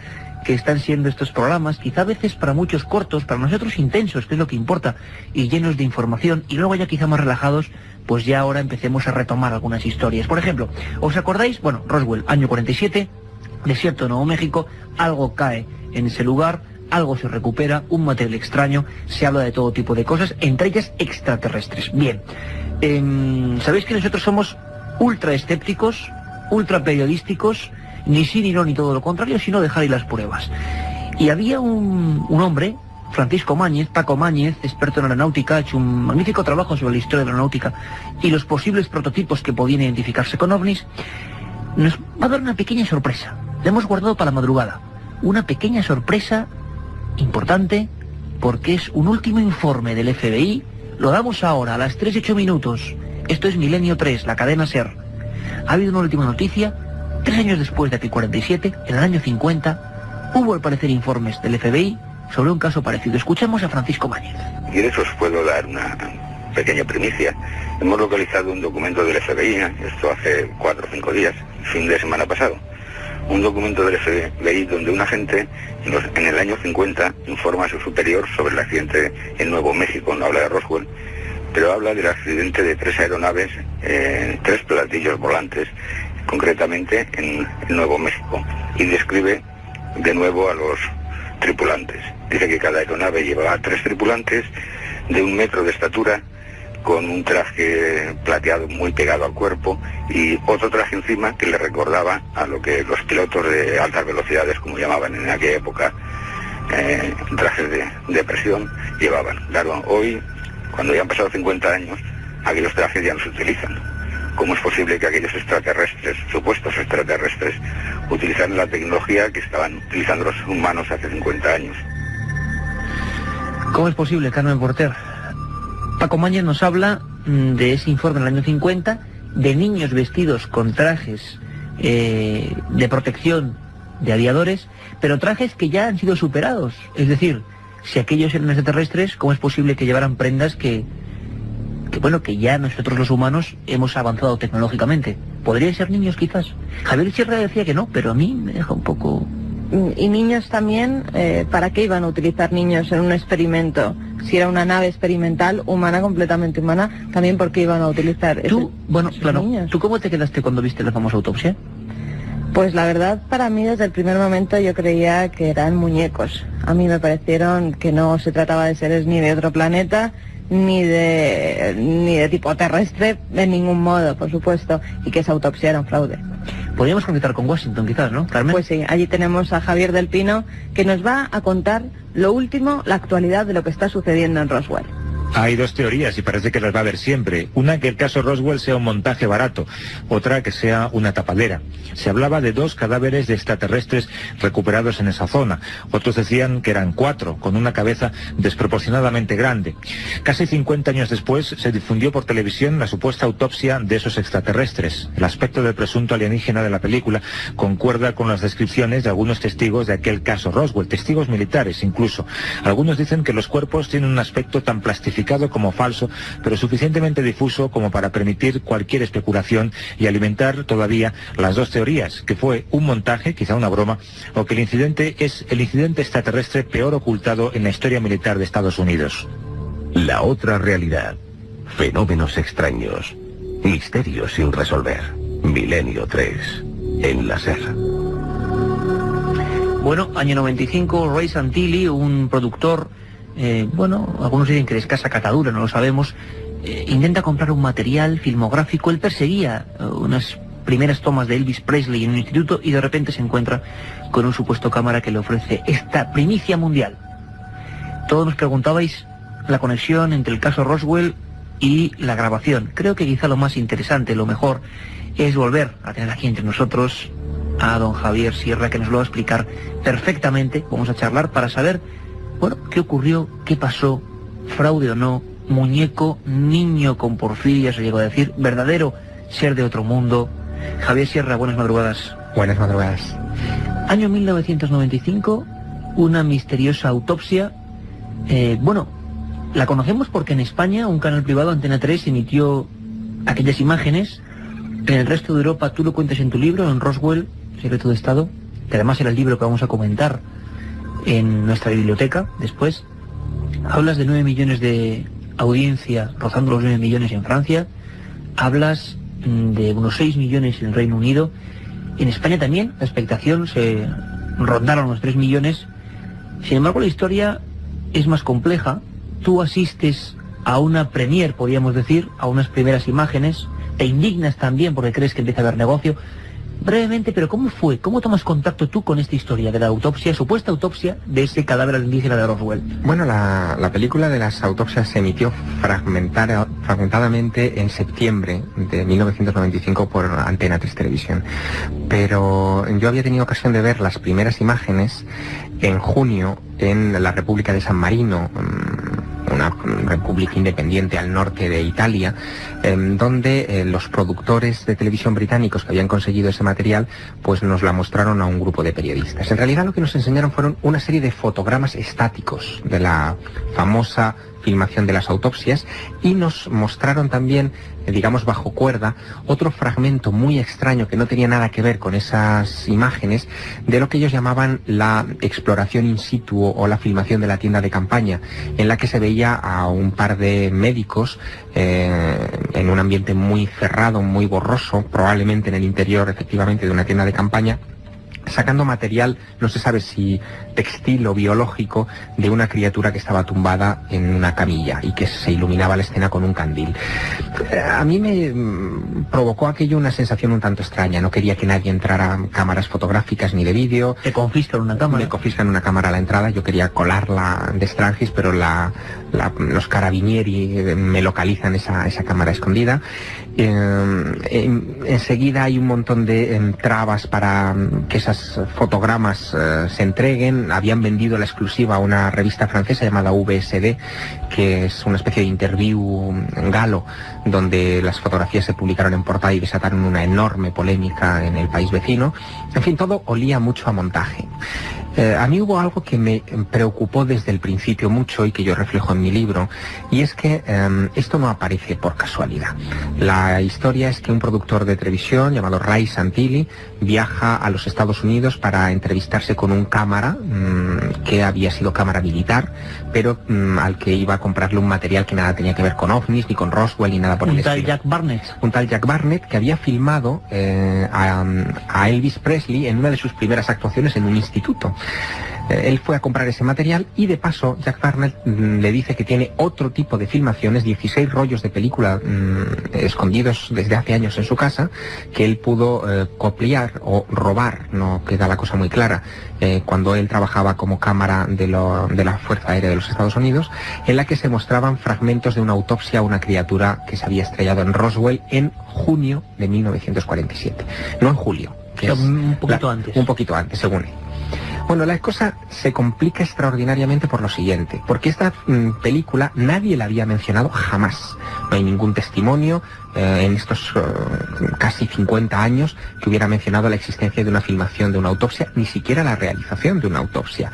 que están siendo estos programas, quizá a veces para muchos cortos, para nosotros intensos, que es lo que importa, y llenos de información, y luego ya quizá más relajados, pues ya ahora empecemos a retomar algunas historias. Por ejemplo, ¿os acordáis? Bueno, Roswell, año 47, desierto de Nuevo México, algo cae en ese lugar, algo se recupera, un material extraño, se habla de todo tipo de cosas, entre ellas extraterrestres. Bien, sabéis que nosotros somos ultra escépticos, ultra periodísticos, ni sí ni no ni todo lo contrario, sino dejar ahí las pruebas. Y había un hombre, Francisco Máñez, Paco Máñez, experto en aeronáutica, ha hecho un magnífico trabajo sobre la historia de la aeronáutica y los posibles prototipos que podían identificarse con ovnis. Nos va a dar una pequeña sorpresa. La hemos guardado para la madrugada. Una pequeña sorpresa importante, porque es un último informe del FBI. Lo damos ahora a las 3:08. Esto es Milenio 3, la cadena SER. Ha habido una última noticia. 3 años después de aquel 47, en el año 50, hubo al parecer informes del FBI sobre un caso parecido. Escuchamos a Francisco Máñez. Y de eso os puedo dar una pequeña primicia. Hemos localizado un documento del FBI, esto hace 4 o 5 días, fin de semana pasado. Un documento del FBI donde un agente en el año 50 informa a su superior sobre el accidente en Nuevo México. No habla de Roswell, pero habla del accidente de 3 aeronaves, 3 platillos volantes, concretamente en Nuevo México, y describe de nuevo a los tripulantes. Dice que cada aeronave llevaba 3 tripulantes de 1 metro de estatura, con un traje plateado muy pegado al cuerpo y otro traje encima que le recordaba a lo que los pilotos de altas velocidades, como llamaban en aquella época, trajes de presión, llevaban. Claro, hoy, cuando ya han pasado 50 años, aquellos trajes ya no se utilizan. ¿Cómo es posible que aquellos extraterrestres, supuestos extraterrestres, utilizaran la tecnología que estaban utilizando los humanos hace 50 años? ¿Cómo es posible, Carmen Porter? Paco Máñez nos habla de ese informe del año 50, de niños vestidos con trajes de protección de aviadores, pero trajes que ya han sido superados. Es decir, si aquellos eran extraterrestres, ¿cómo es posible que llevaran prendas que ya nosotros los humanos hemos avanzado tecnológicamente? ¿Podrían ser niños quizás? Javier Sierra decía que no, pero a mí me deja un poco... Y niños también, ¿para qué iban a utilizar niños en un experimento? Si era una nave experimental, humana, completamente humana, también ¿por qué iban a utilizar esos niños? ¿Tú cómo te quedaste cuando viste la famosa autopsia? Pues la verdad, para mí desde el primer momento yo creía que eran muñecos. A mí me parecieron que no se trataba de seres ni de otro planeta, ni de tipo terrestre, de ningún modo, por supuesto, y que esa autopsia era un fraude. Podríamos conectar con Washington quizás, ¿no, Carmen? Pues sí, allí tenemos a Javier del Pino, que nos va a contar lo último, la actualidad de lo que está sucediendo en Roswell. Hay 2 teorías y parece que las va a haber siempre. Una, que el caso Roswell sea un montaje barato. Otra, que sea una tapadera. Se hablaba de 2 cadáveres de extraterrestres recuperados en esa zona. Otros decían que eran 4, con una cabeza desproporcionadamente grande. Casi 50 años después se difundió por televisión la supuesta autopsia de esos extraterrestres. El aspecto del presunto alienígena de la película concuerda con las descripciones de algunos testigos de aquel caso Roswell, testigos militares incluso. Algunos dicen que los cuerpos tienen un aspecto tan plastificado como falso, pero suficientemente difuso como para permitir cualquier especulación y alimentar todavía las 2 teorías, que fue un montaje, quizá una broma, o que el incidente es el incidente extraterrestre peor ocultado en la historia militar de Estados Unidos. La otra realidad. Fenómenos extraños. Misterios sin resolver. Milenio 3. En la SER. Bueno, año 95, Ray Santilli, un productor, algunos dicen que de escasa catadura, no lo sabemos, intenta comprar un material filmográfico. Él perseguía unas primeras tomas de Elvis Presley en un instituto y de repente se encuentra con un supuesto cámara que le ofrece esta primicia mundial. Todos nos preguntabais la conexión entre el caso Roswell y la grabación. Creo que quizá lo más interesante, lo mejor, es volver a tener aquí entre nosotros a don Javier Sierra, que nos lo va a explicar perfectamente. Vamos a charlar para saber, qué ocurrió, qué pasó, fraude o no, muñeco, niño con porfiria, se llegó a decir, verdadero ser de otro mundo. Javier Sierra, buenas madrugadas. Buenas madrugadas. Año 1995, una misteriosa autopsia. La conocemos porque en España un canal privado, Antena 3, emitió aquellas imágenes. En el resto de Europa, tú lo cuentas en tu libro, en Roswell, Secreto de Estado, que además era el libro que vamos a comentar en nuestra biblioteca después. Hablas de 9 millones de audiencia, rozando los 9 millones en Francia. Hablas de unos 6 millones en el Reino Unido. En España también la expectación se rondaron los 3 millones. Sin embargo, la historia es más compleja. Tú asistes a una premier, podríamos decir, a unas primeras imágenes. Te indignas también porque crees que empieza a haber negocio. Brevemente, pero ¿cómo fue? ¿Cómo tomas contacto tú con esta historia de la autopsia, supuesta autopsia de ese cadáver alienígena de Roswell? Bueno, la película de las autopsias se emitió fragmentadamente en septiembre de 1995 por Antena 3 Televisión. Pero yo había tenido ocasión de ver las primeras imágenes en junio en la República de San Marino, una república independiente al norte de Italia, donde los productores de televisión británicos que habían conseguido ese material, pues nos la mostraron a un grupo de periodistas. En realidad lo que nos enseñaron fueron una serie de fotogramas estáticos de la famosa filmación de las autopsias y nos mostraron también, digamos bajo cuerda, otro fragmento muy extraño que no tenía nada que ver con esas imágenes, de lo que ellos llamaban la exploración in situ o la filmación de la tienda de campaña, en la que se veía a un par de médicos en un ambiente muy cerrado, muy borroso, probablemente en el interior efectivamente de una tienda de campaña, sacando material, no se sabe si textil o biológico, de una criatura que estaba tumbada en una camilla y que se iluminaba la escena con un candil. A mí me provocó aquello una sensación un tanto extraña. No quería que nadie entrara cámaras fotográficas ni de vídeo. ¿Te confiscan una cámara? Me confiscan una cámara a la entrada. Yo quería colarla de extranjis, pero los carabinieri me localizan esa cámara escondida. Enseguida hay un montón de trabas para que esas fotogramas se entreguen. Habían vendido la exclusiva a una revista francesa llamada VSD, que es una especie de interview galo, donde las fotografías se publicaron en portada y desataron una enorme polémica en el país vecino. En fin, todo olía mucho a montaje. A mí hubo algo que me preocupó desde el principio mucho y que yo reflejo en mi libro, y es que esto no aparece por casualidad. La historia es que un productor de televisión llamado Ray Santilli viaja a los Estados Unidos para entrevistarse con un cámara que había sido cámara militar, pero al que iba a comprarle un material que nada tenía que ver con ovnis, ni con Roswell, ni nada por el estilo. Un tal Jack Barnett. Un tal Jack Barnett que había filmado a Elvis Presley en una de sus primeras actuaciones en un instituto. Él fue a comprar ese material y de paso Jack Barnett le dice que tiene otro tipo de filmaciones, 16 rollos de película escondidos desde hace años en su casa, que él pudo copiar o robar, no queda la cosa muy clara, cuando él trabajaba como cámara de la Fuerza Aérea de los Estados Unidos, en la que se mostraban fragmentos de una autopsia a una criatura que se había estrellado en Roswell en junio de 1947, no en julio. Que es un poquito antes. Un poquito antes, según él. Bueno, la cosa se complica extraordinariamente por lo siguiente, porque esta película nadie la había mencionado jamás. No hay ningún testimonio en estos casi 50 años que hubiera mencionado la existencia de una filmación de una autopsia, ni siquiera la realización de una autopsia.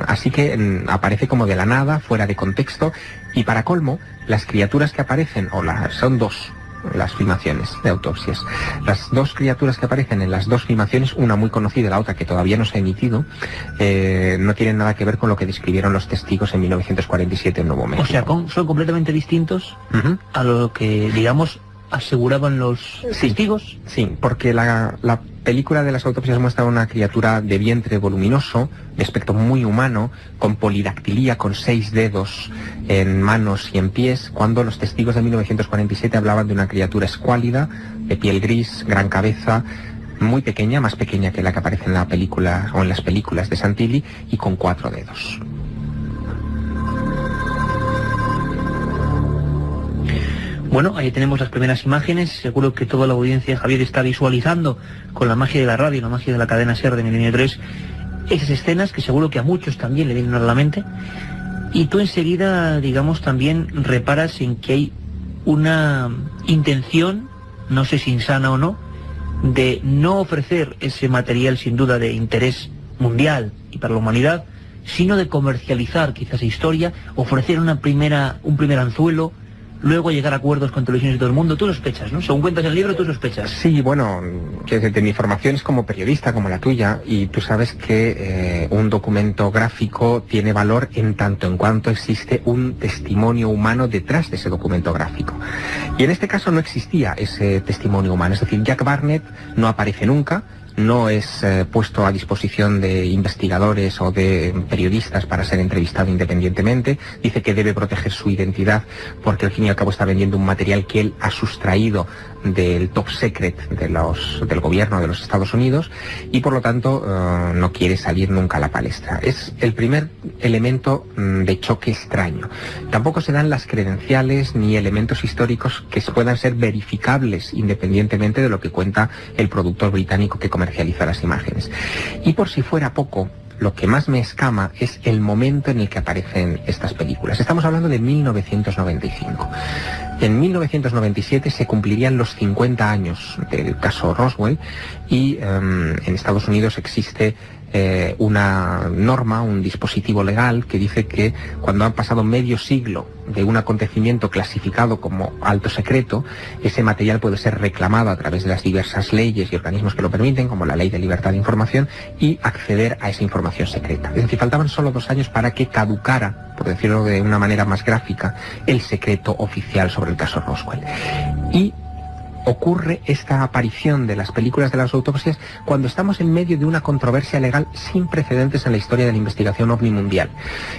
Así que aparece como de la nada, fuera de contexto, y para colmo, las criaturas que aparecen, son dos las filmaciones de autopsias. Las dos criaturas que aparecen en las dos filmaciones, una muy conocida y la otra que todavía no se ha emitido, no tienen nada que ver con lo que describieron los testigos en 1947 en Nuevo México. O sea, son completamente distintos a lo que, digamos, aseguraban los testigos? Sí, porque la película de las autopsias muestra una criatura de vientre voluminoso, de aspecto muy humano, con polidactilía, con 6 dedos en manos y en pies, cuando los testigos de 1947 hablaban de una criatura escuálida, de piel gris, gran cabeza, muy pequeña, más pequeña que la que aparece en la película o en las películas de Santilli, y con 4 dedos. Bueno, ahí tenemos las primeras imágenes. Seguro que toda la audiencia, Javier, está visualizando con la magia de la radio, la magia de la cadena SER de Milenio 3, esas escenas que seguro que a muchos también le vienen a la mente. Y tú enseguida, digamos, también reparas en que hay una intención, no sé si insana o no, de no ofrecer ese material sin duda de interés mundial y para la humanidad, sino de comercializar quizás historia, ofrecer un primer anzuelo, luego llegar a acuerdos con televisiones de todo el mundo. Tú sospechas, ¿no? Según cuentas en el libro, tú sospechas. Sí, bueno, que desde mi formación es como periodista, como la tuya, y tú sabes que un documento gráfico tiene valor en tanto en cuanto existe un testimonio humano detrás de ese documento gráfico. Y en este caso no existía ese testimonio humano, es decir, Jack Barnett no aparece nunca, no es puesto a disposición de investigadores o de periodistas para ser entrevistado independientemente. Dice que debe proteger su identidad porque al fin y al cabo está vendiendo un material que él ha sustraído del top secret del gobierno de los Estados Unidos y por lo tanto no quiere salir nunca a la palestra. Es el primer elemento de choque extraño. Tampoco se dan las credenciales ni elementos históricos que puedan ser verificables independientemente de lo que cuenta el productor británico que comercializa las imágenes. Y por si fuera poco, lo que más me escama es el momento en el que aparecen estas películas. Estamos hablando de 1995. En 1997 se cumplirían los 50 años del caso Roswell y en Estados Unidos existe una norma, un dispositivo legal que dice que cuando han pasado medio siglo de un acontecimiento clasificado como alto secreto, ese material puede ser reclamado a través de las diversas leyes y organismos que lo permiten, como la Ley de Libertad de Información, y acceder a esa información secreta. Es decir, faltaban solo 2 años para que caducara, por decirlo de una manera más gráfica, el secreto oficial sobre el caso Roswell. Y ocurre esta aparición de las películas de las autopsias cuando estamos en medio de una controversia legal sin precedentes en la historia de la investigación ovni mundial.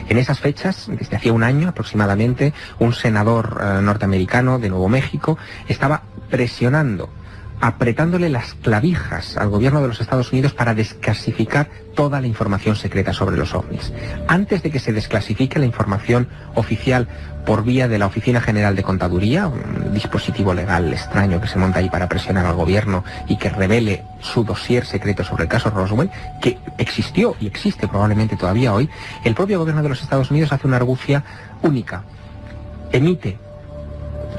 En esas fechas, desde hacía un año aproximadamente, un senador norteamericano de Nuevo México estaba presionando, apretándole las clavijas al gobierno de los Estados Unidos para desclasificar toda la información secreta sobre los ovnis. Antes de que se desclasifique la información oficial por vía de la Oficina General de Contaduría, un dispositivo legal extraño que se monta ahí para presionar al gobierno y que revele su dossier secreto sobre el caso Roswell, que existió y existe probablemente todavía hoy, el propio gobierno de los Estados Unidos hace una argucia única. Emite,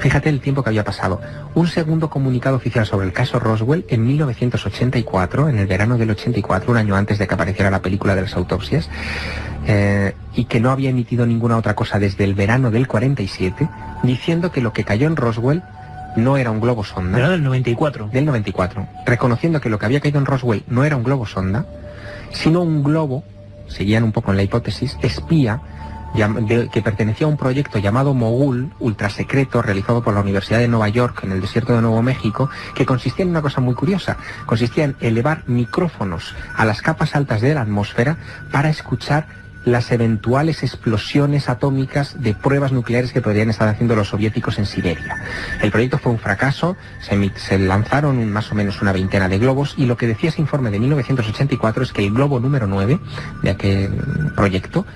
fíjate el tiempo que había pasado, un segundo comunicado oficial sobre el caso Roswell en 1984, en el verano del 84, un año antes de que apareciera la película de las autopsias, y que no había emitido ninguna otra cosa desde el verano del 47, diciendo que lo que cayó en Roswell no era un globo sonda. Pero del 94. Del 94. Reconociendo que lo que había caído en Roswell no era un globo sonda, sino un globo, seguían un poco en la hipótesis, espía, que pertenecía a un proyecto llamado Mogul, ultrasecreto, realizado por la Universidad de Nueva York en el desierto de Nuevo México, que consistía en una cosa muy curiosa. Consistía en elevar micrófonos a las capas altas de la atmósfera para escuchar las eventuales explosiones atómicas de pruebas nucleares que podrían estar haciendo los soviéticos en Siberia. El proyecto fue un fracaso, se lanzaron más o menos una veintena de globos y lo que decía ese informe de 1984 es que el globo número 9 de aquel proyecto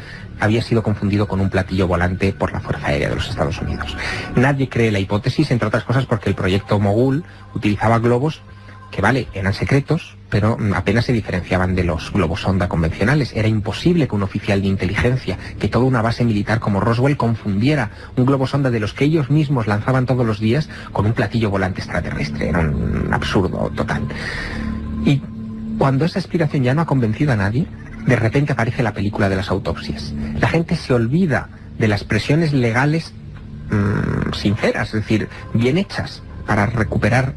había sido confundido con un platillo volante por la Fuerza Aérea de los Estados Unidos. Nadie cree la hipótesis, entre otras cosas porque el proyecto Mogul utilizaba globos que, vale, eran secretos, pero apenas se diferenciaban de los globos sonda convencionales. Era imposible que un oficial de inteligencia, que toda una base militar como Roswell confundiera un globo sonda de los que ellos mismos lanzaban todos los días con un platillo volante extraterrestre. Era un absurdo total. Y cuando esa explicación ya no ha convencido a nadie, de repente aparece la película de las autopsias. La gente se olvida de las presiones legales sinceras, es decir, bien hechas, para recuperar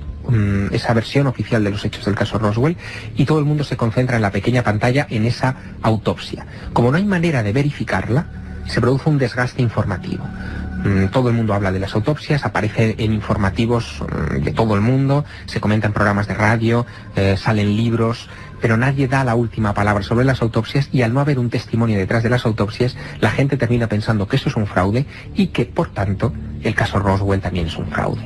esa versión oficial de los hechos del caso Roswell, y todo el mundo se concentra en la pequeña pantalla en esa autopsia. Como no hay manera de verificarla, se produce un desgaste informativo. Todo el mundo habla de las autopsias, aparece en informativos de todo el mundo, se comenta en programas de radio, salen libros, pero nadie da la última palabra sobre las autopsias, y al no haber un testimonio detrás de las autopsias, la gente termina pensando que eso es un fraude y que, por tanto, el caso Roswell también es un fraude.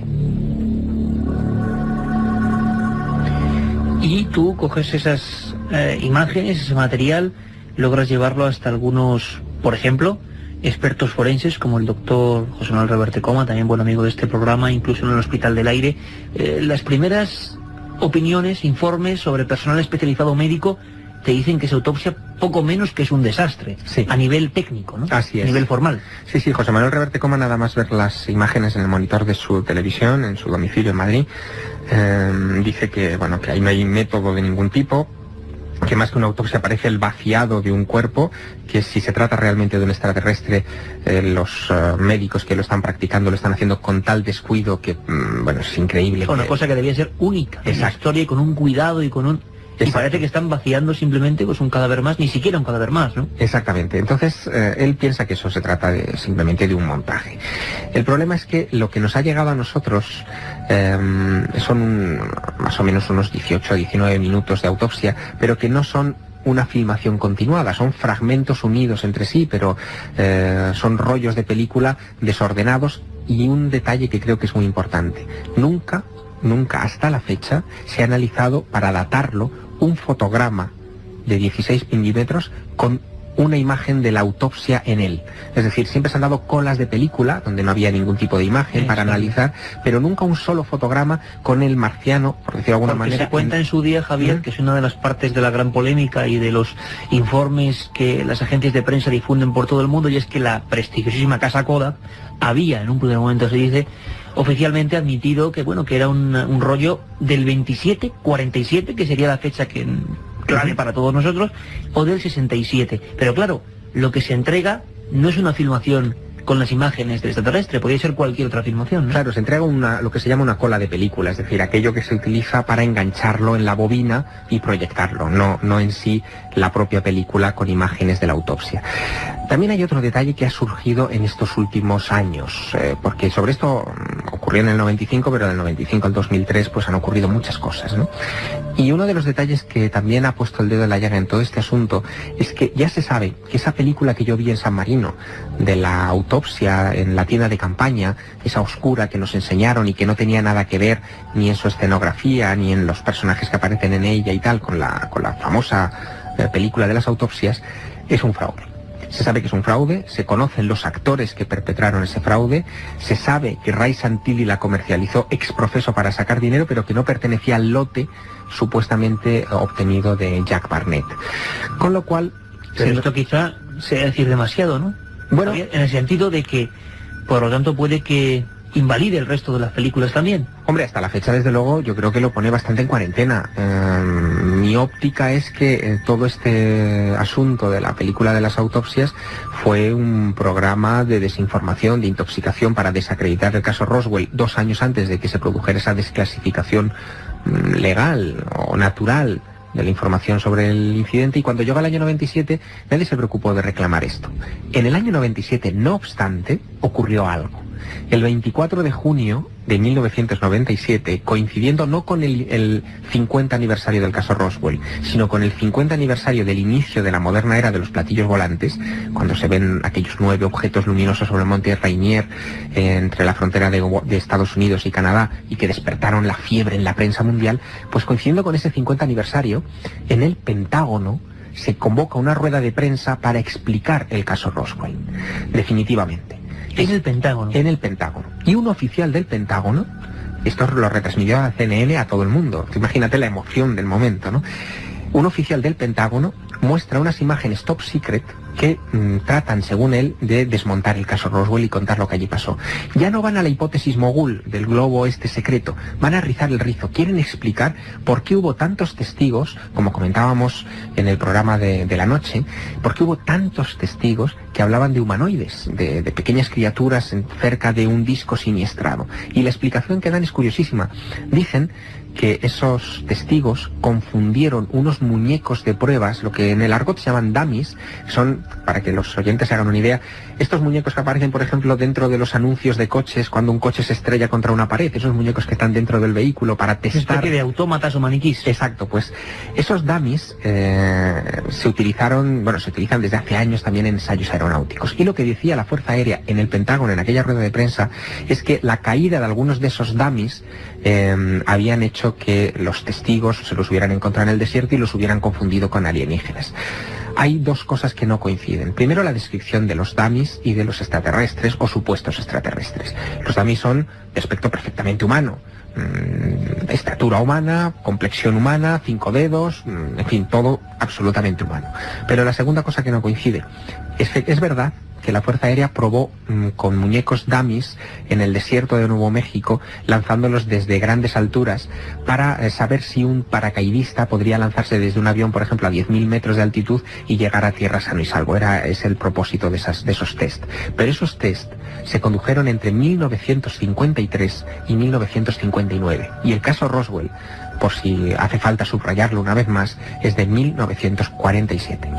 Y tú coges esas imágenes, ese material, logras llevarlo hasta algunos, por ejemplo, expertos forenses como el doctor José Manuel Reverte Coma, también buen amigo de este programa, incluso en el Hospital del Aire. Las primeras opiniones, informes sobre personal especializado médico te dicen que esa autopsia poco menos que es un desastre, sí, a nivel técnico, ¿no? Así es. A nivel formal. Sí, sí, José Manuel Reverte Coma, nada más ver las imágenes en el monitor de su televisión, en su domicilio en Madrid, dice que, bueno, que ahí no hay método de ningún tipo, que más que una autopsia parece el vaciado de un cuerpo, que si se trata realmente de un extraterrestre, los médicos que lo están practicando lo están haciendo con tal descuido que, bueno, es increíble. Una cosa que debía ser única en la historia, y con un cuidado y con un... Y parece que están vaciando simplemente pues un cadáver más, ni siquiera un cadáver más, ¿no? Exactamente. Entonces, él piensa que eso se trata simplemente de un montaje. El problema es que lo que nos ha llegado a nosotros son más o menos unos 18 o 19 minutos de autopsia, pero que no son una filmación continuada, son fragmentos unidos entre sí, pero son rollos de película desordenados. Y un detalle que creo que es muy importante: nunca hasta la fecha se ha analizado, para datarlo, un fotograma de 16 milímetros con una imagen de la autopsia en él. Es decir, siempre se han dado colas de película donde no había ningún tipo de imagen para analizar, pero nunca un solo fotograma con el marciano, por decirlo de alguna manera. Se cuenta en su día, Javier, que es una de las partes de la gran polémica y de los informes que las agencias de prensa difunden por todo el mundo, y es que la prestigiosísima casa Kodak había, en un primer momento se dice, oficialmente admitido que, bueno, que era un rollo del 27-47, que sería la fecha que clave para todos nosotros, o del 67. Pero claro, lo que se entrega no es una filmación con las imágenes del extraterrestre, podría ser cualquier otra filmación, ¿no? Claro, se entrega lo que se llama una cola de película, es decir, aquello que se utiliza para engancharlo en la bobina y proyectarlo, no en sí la propia película con imágenes de la autopsia. También hay otro detalle que ha surgido en estos últimos años, porque sobre esto ocurrió en el 95, pero del 95 al 2003 pues han ocurrido muchas cosas, ¿no? Y uno de los detalles que también ha puesto el dedo en la llaga en todo este asunto es que ya se sabe que esa película que yo vi en San Marino, de la autopsia en la tienda de campaña, esa oscura que nos enseñaron y que no tenía nada que ver ni en su escenografía, ni en los personajes que aparecen en ella y tal, con la famosa película de las autopsias, es un fraude. Se sabe que es un fraude, se conocen los actores que perpetraron ese fraude, se sabe que Ray Santilli la comercializó ex profeso para sacar dinero, pero que no pertenecía al lote supuestamente obtenido de Jack Barnett. Con lo cual... Pero esto quizá sea decir demasiado, ¿no? Bueno, en el sentido de que, por lo tanto, puede que invalide el resto de las películas también. Hombre, hasta la fecha, desde luego, yo creo que lo pone bastante en cuarentena. Mi óptica es que todo este asunto de la película de las autopsias fue un programa de desinformación, de intoxicación para desacreditar el caso Roswell 2 años antes de que se produjera esa desclasificación legal o natural de la información sobre el incidente, y cuando llegó el año 97 nadie se preocupó de reclamar esto. En el año 97, no obstante, ocurrió algo. El 24 de junio de 1997, coincidiendo no con el 50 aniversario del caso Roswell, sino con el 50 aniversario del inicio de la moderna era de los platillos volantes, cuando se ven aquellos 9 objetos luminosos sobre el monte Rainier entre la frontera de Estados Unidos y Canadá, y que despertaron la fiebre en la prensa mundial, pues coincidiendo con ese 50 aniversario, en el Pentágono se convoca una rueda de prensa para explicar el caso Roswell, definitivamente. En el Pentágono. En el Pentágono. Y un oficial del Pentágono, esto lo retransmitió a CNN, a todo el mundo. Imagínate la emoción del momento, ¿no? Un oficial del Pentágono muestra unas imágenes top secret que tratan, según él, de desmontar el caso Roswell y contar lo que allí pasó. Ya no van a la hipótesis mogul del globo este secreto, van a rizar el rizo. Quieren explicar por qué hubo tantos testigos, como comentábamos en el programa de la noche, por qué hubo tantos testigos que hablaban de humanoides, de pequeñas criaturas cerca de un disco siniestrado. Y la explicación que dan es curiosísima. Dicen que esos testigos confundieron unos muñecos de pruebas, lo que en el argot se llaman dummies, son para que los oyentes se hagan una idea, estos muñecos que aparecen, por ejemplo, dentro de los anuncios de coches, cuando un coche se estrella contra una pared, esos muñecos que están dentro del vehículo para testar... Una especie de autómatas o maniquís. Exacto, pues esos dummies se utilizan desde hace años también en ensayos aeronáuticos. Y lo que decía la Fuerza Aérea en el Pentágono en aquella rueda de prensa es que la caída de algunos de esos dummies habían hecho que los testigos se los hubieran encontrado en el desierto y los hubieran confundido con alienígenas. Hay dos cosas que no coinciden. Primero, la descripción de los dummies y de los extraterrestres o supuestos extraterrestres. Los dummies son de aspecto perfectamente humano. Estatura humana, complexión humana, 5 dedos, en fin, todo absolutamente humano. Pero la segunda cosa que no coincide es verdad que la Fuerza Aérea probó con muñecos dummies en el desierto de Nuevo México, lanzándolos desde grandes alturas para saber si un paracaidista podría lanzarse desde un avión, por ejemplo, a 10.000 metros de altitud y llegar a tierra sano y salvo. Es el propósito de esos test. Pero esos test se condujeron entre 1953 y 1959. Y el caso Roswell, por si hace falta subrayarlo una vez más, es de 1947.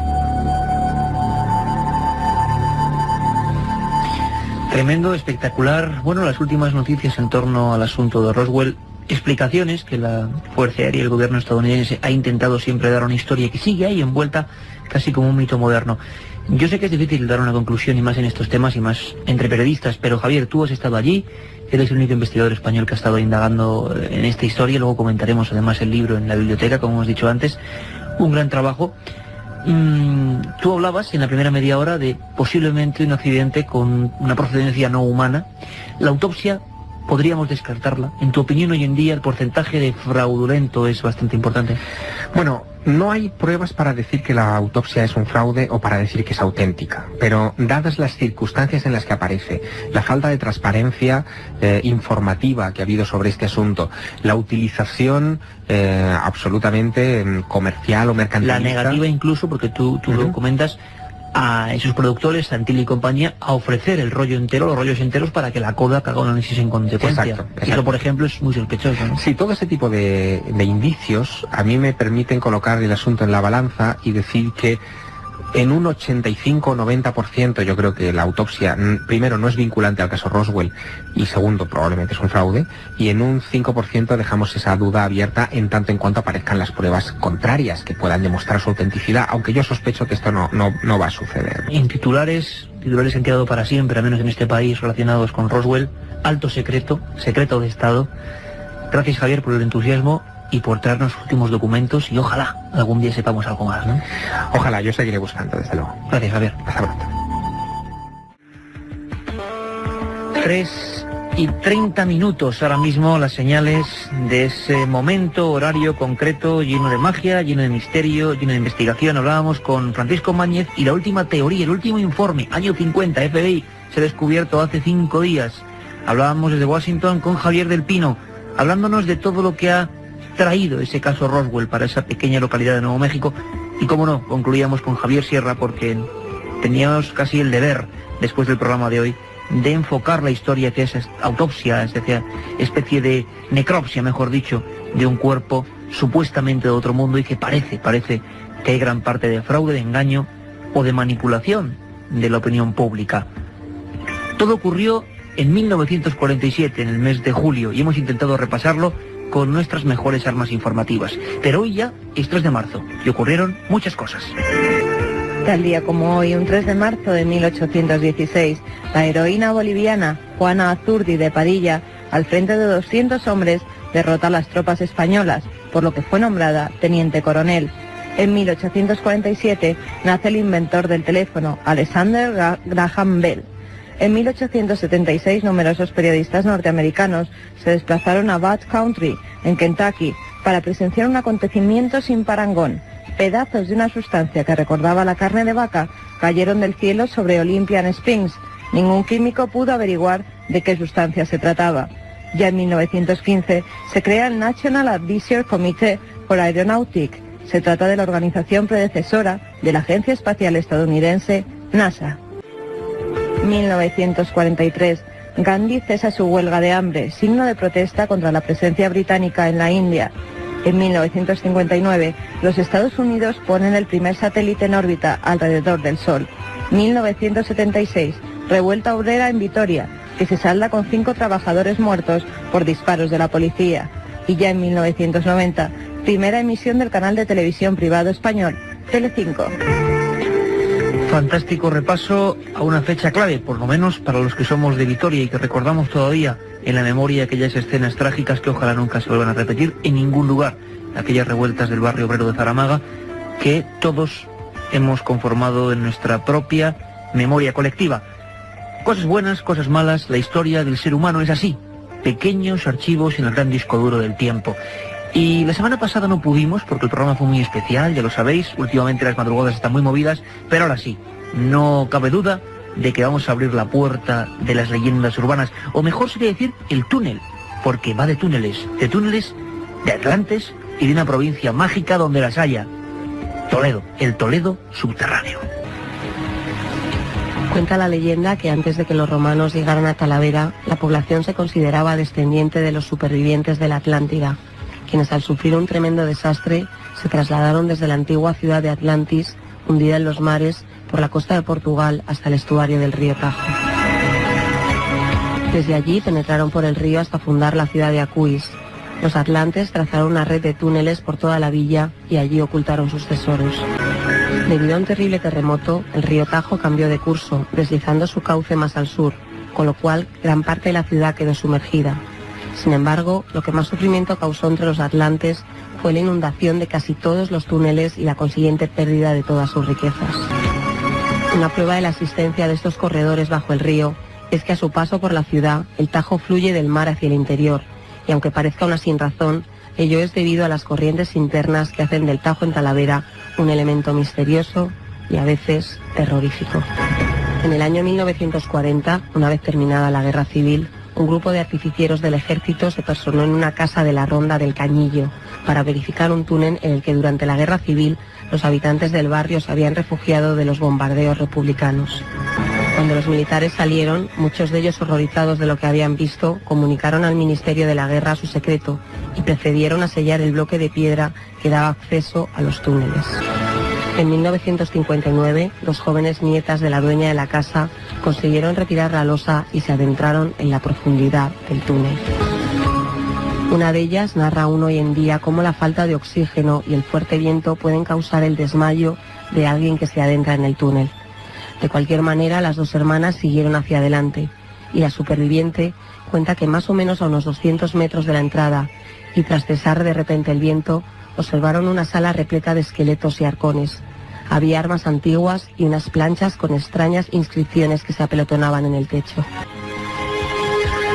Tremendo, espectacular. Bueno, las últimas noticias en torno al asunto de Roswell, explicaciones que la Fuerza Aérea y el gobierno estadounidense ha intentado siempre dar a una historia que sigue ahí envuelta casi como un mito moderno. Yo sé que es difícil dar una conclusión y más en estos temas y más entre periodistas, pero Javier, tú has estado allí, eres el único investigador español que ha estado indagando en esta historia, luego comentaremos además el libro en la biblioteca, como hemos dicho antes, un gran trabajo. Tú hablabas en la primera media hora de posiblemente un accidente con una procedencia no humana. La autopsia podríamos descartarla. En tu opinión, hoy en día el porcentaje de fraudulento es bastante importante. Bueno, no hay pruebas para decir que la autopsia es un fraude o para decir que es auténtica, pero dadas las circunstancias en las que aparece, la falta de transparencia informativa que ha habido sobre este asunto, la utilización absolutamente comercial o mercantilista... La negativa incluso, porque tú lo comentas, a esos productores, Santilli y compañía, a ofrecer el rollo entero, los rollos enteros, para que la CODAC haga un análisis en consecuencia. Exacto. Eso, por ejemplo, es muy sospechoso, ¿no? Sí, todo ese tipo de indicios a mí me permiten colocar el asunto en la balanza y decir que en un 85-90% yo creo que la autopsia, primero, no es vinculante al caso Roswell y segundo, probablemente es un fraude, y en un 5% dejamos esa duda abierta en tanto en cuanto aparezcan las pruebas contrarias que puedan demostrar su autenticidad, aunque yo sospecho que esto no va a suceder. En titulares que han quedado para siempre, al menos en este país, relacionados con Roswell: alto secreto, secreto de Estado. Gracias, Javier, por el entusiasmo y por traernos los últimos documentos, y ojalá algún día sepamos algo más, ¿no? Ojalá, yo seguiré buscando, desde luego. Gracias, Javier. Hasta pronto. 3:30 ahora mismo, las señales de ese momento, horario concreto, lleno de magia, lleno de misterio, lleno de investigación. Hablábamos con Francisco Mañez y la última teoría, el último informe, año 50, FBI, se ha descubierto hace 5 días. Hablábamos desde Washington con Javier del Pino, hablándonos de todo lo que ha traído ese caso Roswell para esa pequeña localidad de Nuevo México. Y cómo no, concluíamos con Javier Sierra, porque teníamos casi el deber, después del programa de hoy, de enfocar la historia que es autopsia, es decir, especie de necropsia, mejor dicho, de un cuerpo supuestamente de otro mundo y que parece que hay gran parte de fraude, de engaño o de manipulación de la opinión pública. Todo ocurrió en 1947, en el mes de julio, y hemos intentado repasarlo con nuestras mejores armas informativas. Pero hoy ya es 3 de marzo y ocurrieron muchas cosas. Tal día como hoy, un 3 de marzo de 1816, la heroína boliviana Juana Azurdi de Padilla, al frente de 200 hombres, derrota a las tropas españolas, por lo que fue nombrada teniente coronel. En 1847 nace el inventor del teléfono, Alexander Graham Bell. En 1876, numerosos periodistas norteamericanos se desplazaron a Bad Country, en Kentucky, para presenciar un acontecimiento sin parangón. Pedazos de una sustancia que recordaba la carne de vaca cayeron del cielo sobre Olympian Springs. Ningún químico pudo averiguar de qué sustancia se trataba. Ya en 1915 se crea el National Advisory Committee for Aeronautics. Se trata de la organización predecesora de la Agencia Espacial Estadounidense, NASA. 1943. Gandhi cesa su huelga de hambre, signo de protesta contra la presencia británica en la India. En 1959, los Estados Unidos ponen el primer satélite en órbita alrededor del Sol. 1976, revuelta obrera en Vitoria, que se salda con 5 trabajadores muertos por disparos de la policía. Y ya en 1990, primera emisión del canal de televisión privado español, Telecinco. Fantástico repaso a una fecha clave, por lo menos para los que somos de Vitoria y que recordamos todavía en la memoria aquellas escenas trágicas que ojalá nunca se vuelvan a repetir en ningún lugar, aquellas revueltas del barrio obrero de Zaramaga que todos hemos conformado en nuestra propia memoria colectiva. Cosas buenas, cosas malas, la historia del ser humano es así, pequeños archivos en el gran disco duro del tiempo. Y la semana pasada no pudimos porque el programa fue muy especial, ya lo sabéis, últimamente las madrugadas están muy movidas, pero ahora sí, no cabe duda de que vamos a abrir la puerta de las leyendas urbanas, o mejor sería decir el túnel, porque va de túneles, de Atlantes y de una provincia mágica donde las haya. Toledo, el Toledo subterráneo. Cuenta la leyenda que antes de que los romanos llegaran a Talavera, la población se consideraba descendiente de los supervivientes de la Atlántida, quienes al sufrir un tremendo desastre se trasladaron desde la antigua ciudad de Atlantis, hundida en los mares, por la costa de Portugal hasta el estuario del río Tajo. Desde allí penetraron por el río hasta fundar la ciudad de Acuís. Los atlantes trazaron una red de túneles por toda la villa y allí ocultaron sus tesoros. Debido a un terrible terremoto, el río Tajo cambió de curso, deslizando su cauce más al sur, con lo cual gran parte de la ciudad quedó sumergida. Sin embargo, lo que más sufrimiento causó entre los atlantes fue la inundación de casi todos los túneles y la consiguiente pérdida de todas sus riquezas. Una prueba de la existencia de estos corredores bajo el río es que a su paso por la ciudad, el Tajo fluye del mar hacia el interior, y aunque parezca una sinrazón, ello es debido a las corrientes internas que hacen del Tajo en Talavera un elemento misterioso y a veces terrorífico. En el año 1940, una vez terminada la Guerra Civil, un grupo de artificieros del ejército se personó en una casa de la Ronda del Cañillo para verificar un túnel en el que durante la Guerra Civil los habitantes del barrio se habían refugiado de los bombardeos republicanos. Cuando los militares salieron, muchos de ellos horrorizados de lo que habían visto, comunicaron al Ministerio de la Guerra su secreto y procedieron a sellar el bloque de piedra que daba acceso a los túneles. En 1959, dos jóvenes nietas de la dueña de la casa consiguieron retirar la losa y se adentraron en la profundidad del túnel. Una de ellas narra aún hoy en día cómo la falta de oxígeno y el fuerte viento pueden causar el desmayo de alguien que se adentra en el túnel. De cualquier manera, las dos hermanas siguieron hacia adelante y la superviviente cuenta que más o menos a unos 200 metros de la entrada y tras cesar de repente el viento, observaron una sala repleta de esqueletos y arcones. Había armas antiguas y unas planchas con extrañas inscripciones que se apelotonaban en el techo.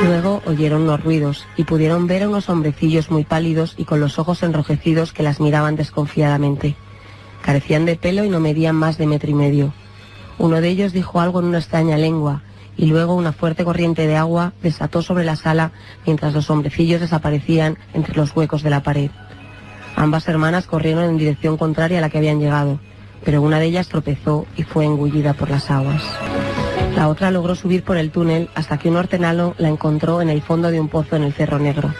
Luego oyeron unos ruidos y pudieron ver a unos hombrecillos muy pálidos y con los ojos enrojecidos que las miraban desconfiadamente. Carecían de pelo y no medían más de 1,5 metros. Uno de ellos dijo algo en una extraña lengua y luego una fuerte corriente de agua desató sobre la sala mientras los hombrecillos desaparecían entre los huecos de la pared. Ambas hermanas corrieron en dirección contraria a la que habían llegado, pero una de ellas tropezó y fue engullida por las aguas. La otra logró subir por el túnel hasta que un hortenano la encontró en el fondo de un pozo en el Cerro Negro.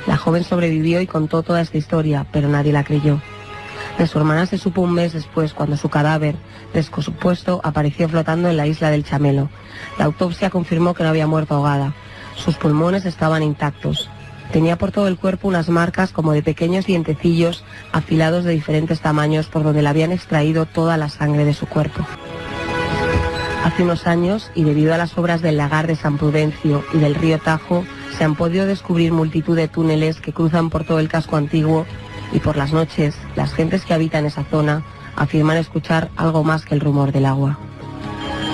La joven sobrevivió y contó toda esta historia, pero nadie la creyó. De su hermana se supo un mes después, cuando su cadáver, descompuesto, apareció flotando en la isla del Chamelo. La autopsia confirmó que no había muerto ahogada. Sus pulmones estaban intactos. Tenía por todo el cuerpo unas marcas como de pequeños dientecillos afilados de diferentes tamaños por donde le habían extraído toda la sangre de su cuerpo. Hace unos años, y debido a las obras del lagar de San Prudencio y del río Tajo, se han podido descubrir multitud de túneles que cruzan por todo el casco antiguo y por las noches, las gentes que habitan esa zona afirman escuchar algo más que el rumor del agua.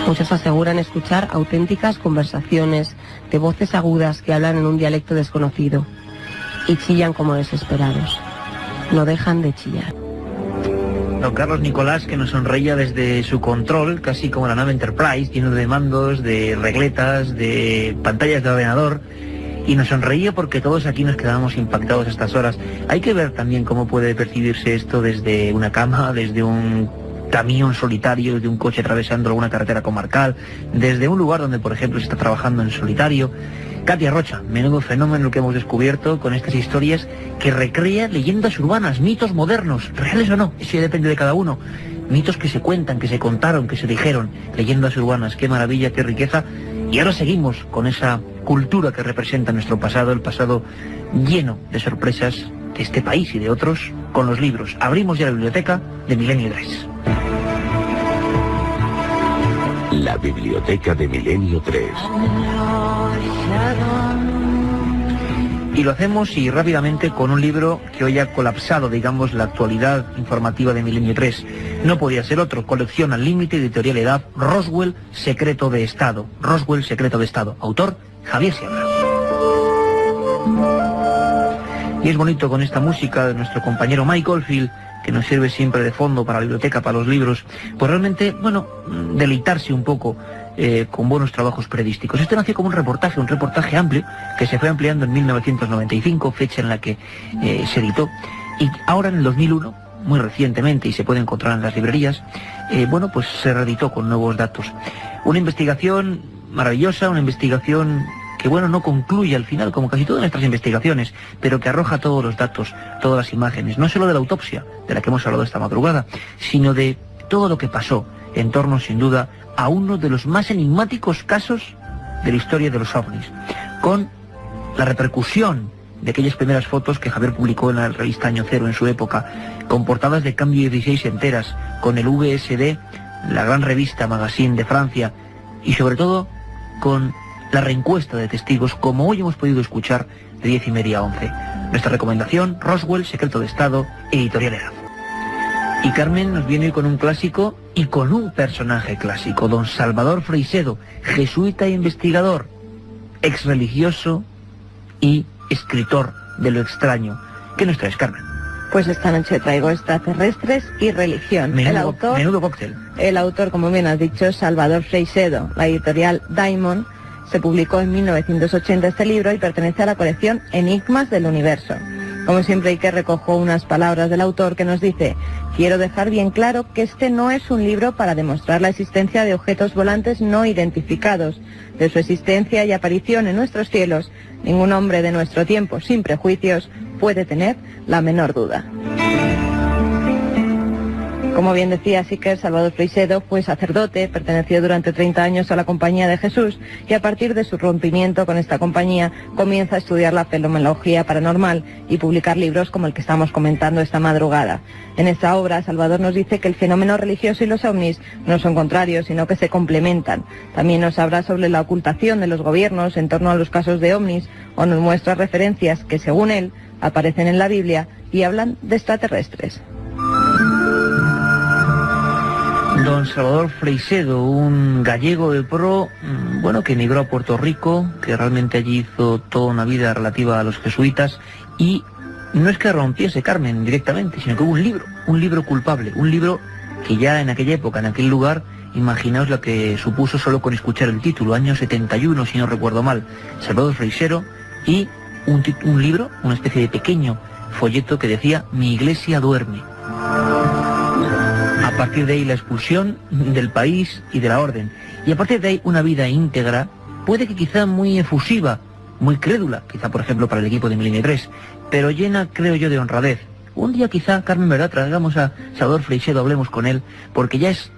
Muchos aseguran escuchar auténticas conversaciones de voces agudas que hablan en un dialecto desconocido y chillan como desesperados. No dejan de chillar. Don Carlos Nicolás, que nos sonreía desde su control, casi como la nave Enterprise, lleno de mandos, de regletas, de pantallas de ordenador, y nos sonreía porque todos aquí nos quedábamos impactados a estas horas. Hay que ver también cómo puede percibirse esto desde una cama, desde un camión solitario, desde un coche atravesando alguna carretera comarcal, desde un lugar donde, por ejemplo, se está trabajando en solitario. Katia Rocha, menudo fenómeno que hemos descubierto con estas historias que recrea leyendas urbanas, mitos modernos, reales o no, eso ya depende de cada uno. Mitos que se cuentan, que se contaron, que se dijeron, leyendas urbanas, qué maravilla, qué riqueza. Y ahora seguimos con esa cultura que representa nuestro pasado, el pasado lleno de sorpresas de este país y de otros, con los libros. Abrimos ya la biblioteca de Milenio 3. La biblioteca de Milenio 3. Y lo hacemos y rápidamente con un libro que hoy ha colapsado, digamos, la actualidad informativa de Milenio 3. No podía ser otro, Colección al límite, editorial Edad, Roswell, Secreto de Estado. Roswell, Secreto de Estado. Autor, Javier Sierra. Y es bonito con esta música de nuestro compañero Mike Oldfield, que nos sirve siempre de fondo para la biblioteca, para los libros, pues realmente, bueno, deleitarse un poco con buenos trabajos periodísticos. Esto nació como un reportaje amplio, que se fue ampliando en 1995, fecha en la que se editó, y ahora en el 2001, muy recientemente, y se puede encontrar en las librerías, bueno, pues se reeditó con nuevos datos. Una investigación maravillosa, una investigación que, bueno, no concluye al final, como casi todas nuestras investigaciones, pero que arroja todos los datos, todas las imágenes, no solo de la autopsia, de la que hemos hablado esta madrugada, sino de todo lo que pasó en torno, sin duda, a uno de los más enigmáticos casos de la historia de los ovnis, con la repercusión de aquellas primeras fotos que Javier publicó en la revista Año Cero en su época, con portadas de Cambio 16 enteras, con el VSD, la gran revista Magazine de Francia, y sobre todo con la reencuesta de testigos, como hoy hemos podido escuchar, de 10:30 a 11. Nuestra recomendación, Roswell, Secreto de Estado, editorial Edad. Y Carmen nos viene hoy con un clásico y con un personaje clásico, don Salvador Freixedo, jesuita e investigador, ex religioso y escritor de lo extraño. ¿Qué nos traes, Carmen? Pues esta noche traigo Extraterrestres y religión. Menudo cóctel. El autor, como bien has dicho, Salvador Freixedo. La editorial Diamond. Se publicó en 1980 este libro y pertenece a la colección Enigmas del Universo. Como siempre, hay que recoger unas palabras del autor que nos dice: quiero dejar bien claro que este no es un libro para demostrar la existencia de objetos volantes no identificados. De su existencia y aparición en nuestros cielos, ningún hombre de nuestro tiempo, sin prejuicios, puede tener la menor duda. Como bien decía Siker, Salvador Freixedo fue sacerdote, perteneció durante 30 años a la Compañía de Jesús y a partir de su rompimiento con esta compañía comienza a estudiar la fenomenología paranormal y publicar libros como el que estamos comentando esta madrugada. En esta obra, Salvador nos dice que el fenómeno religioso y los ovnis no son contrarios, sino que se complementan. También nos habla sobre la ocultación de los gobiernos en torno a los casos de ovnis o nos muestra referencias que, según él, aparecen en la Biblia y hablan de extraterrestres. Don Salvador Freixedo, un gallego de pro, bueno, que emigró a Puerto Rico, que realmente allí hizo toda una vida relativa a los jesuitas, y no es que rompiese, Carmen, directamente, sino que hubo un libro culpable, un libro que ya en aquella época, en aquel lugar, imaginaos lo que supuso solo con escuchar el título, año 71, si no recuerdo mal, Salvador Freixedo, y un libro, una especie de pequeño folleto que decía: Mi iglesia duerme. A partir de ahí la expulsión del país y de la orden. Y a partir de ahí una vida íntegra, puede que quizá muy efusiva, muy crédula, quizá por ejemplo para el equipo de Milenio 3, pero llena, creo yo, de honradez. Un día quizá, Carmen, ¿verdad?, traigamos a Salvador Freixedo, hablemos con él, porque ya es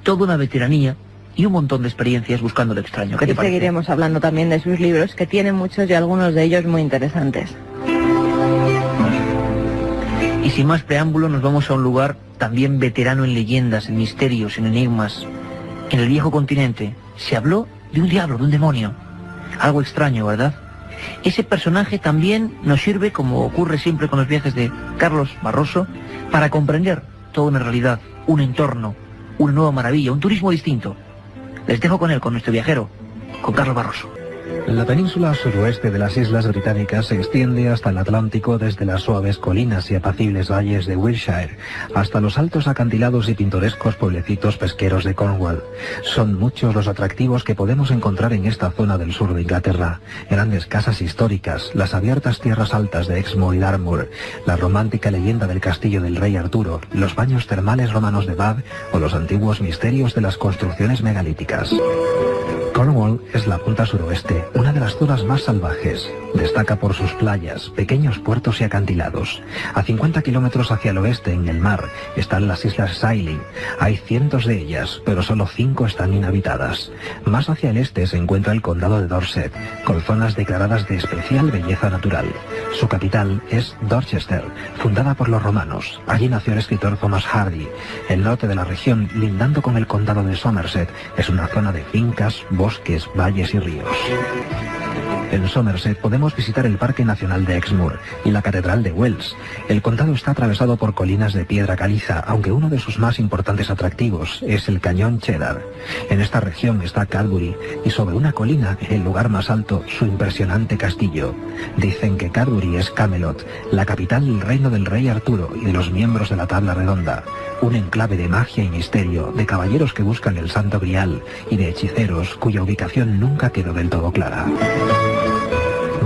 toda una veteranía y un montón de experiencias buscando lo extraño. ¿Qué te parece? Seguiremos hablando también de sus libros, que tienen muchos y algunos de ellos muy interesantes. Y sin más preámbulo nos vamos a un lugar también veterano en leyendas, en misterios, en enigmas. En el viejo continente se habló de un diablo, de un demonio. Algo extraño, ¿verdad? Ese personaje también nos sirve, como ocurre siempre con los viajes de Carlos Barroso, para comprender toda una realidad, un entorno, una nueva maravilla, un turismo distinto. Les dejo con él, con nuestro viajero, con Carlos Barroso. La península suroeste de las Islas Británicas se extiende hasta el Atlántico desde las suaves colinas y apacibles valles de Wiltshire hasta los altos acantilados y pintorescos pueblecitos pesqueros de Cornwall. Son muchos los atractivos que podemos encontrar en esta zona del sur de Inglaterra. Grandes casas históricas, las abiertas tierras altas de Exmoor y Dartmoor, la romántica leyenda del castillo del rey Arturo, los baños termales romanos de Bath o los antiguos misterios de las construcciones megalíticas. Cornwall es la punta suroeste, una de las zonas más salvajes. Destaca por sus playas, pequeños puertos y acantilados. A 50 kilómetros hacia el oeste, en el mar, están las islas Scilly. Hay cientos de ellas, pero solo 5 están inhabitadas. Más hacia el este se encuentra el condado de Dorset, con zonas declaradas de especial belleza natural. Su capital es Dorchester, fundada por los romanos. Allí nació el escritor Thomas Hardy. El norte de la región, lindando con el condado de Somerset, es una zona de fincas, bosques, valles y ríos. En Somerset podemos visitar el Parque Nacional de Exmoor y la Catedral de Wells. El condado está atravesado por colinas de piedra caliza, aunque uno de sus más importantes atractivos es el Cañón Cheddar. En esta región está Cadbury y sobre una colina, el lugar más alto, su impresionante castillo. Dicen que Cadbury es Camelot, la capital del reino del rey Arturo y de los miembros de la Tabla Redonda. Un enclave de magia y misterio, de caballeros que buscan el Santo Grial y de hechiceros cuya ubicación nunca quedó del todo clara.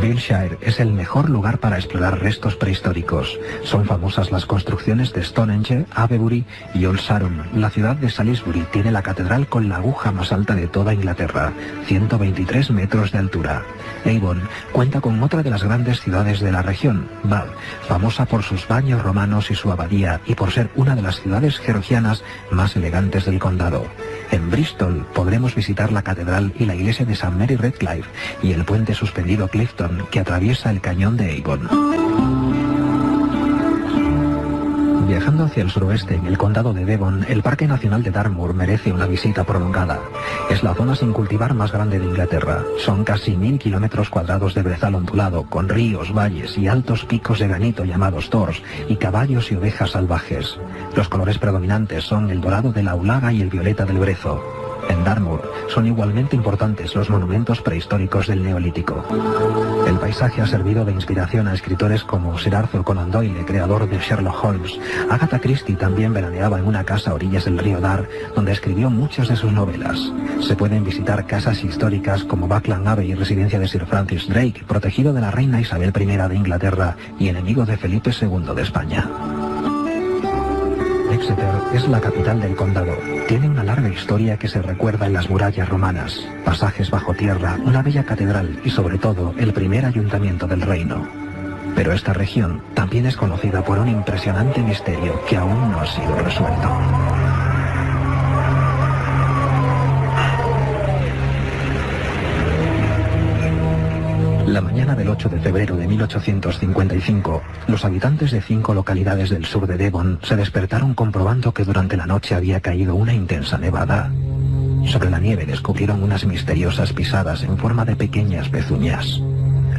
Wiltshire es el mejor lugar para explorar restos prehistóricos. Son famosas las construcciones de Stonehenge, Avebury y Old Sarum. La ciudad de Salisbury tiene la catedral con la aguja más alta de toda Inglaterra, 123 metros de altura. Avon cuenta con otra de las grandes ciudades de la región, Bath, famosa por sus baños romanos y su abadía y por ser una de las ciudades georgianas más elegantes del condado. En Bristol podremos visitar la catedral y la iglesia de St. Mary Redcliffe y el puente suspendido Clifton que atraviesa el cañón de Avon. Viajando hacia el suroeste, en el condado de Devon, el Parque Nacional de Dartmoor merece una visita prolongada. Es la zona sin cultivar más grande de Inglaterra. Son casi 1000 kilómetros cuadrados de brezal ondulado, con ríos, valles y altos picos de granito llamados tors, y caballos y ovejas salvajes. Los colores predominantes son el dorado de la aulaga y el violeta del brezo. En Dartmoor son igualmente importantes los monumentos prehistóricos del Neolítico. El paisaje ha servido de inspiración a escritores como Sir Arthur Conan Doyle, creador de Sherlock Holmes. Agatha Christie también veraneaba en una casa a orillas del río Dar, donde escribió muchas de sus novelas. Se pueden visitar casas históricas como Buckland Abbey, residencia de Sir Francis Drake, protegido de la reina Isabel I de Inglaterra y enemigo de Felipe II de España. Exeter es la capital del condado. Tiene una larga historia que se recuerda en las murallas romanas, pasajes bajo tierra, una bella catedral y sobre todo el primer ayuntamiento del reino. Pero esta región también es conocida por un impresionante misterio que aún no ha sido resuelto. La mañana del 8 de febrero de 1855, los habitantes de 5 localidades del sur de Devon se despertaron comprobando que durante la noche había caído una intensa nevada. Sobre la nieve descubrieron unas misteriosas pisadas en forma de pequeñas pezuñas.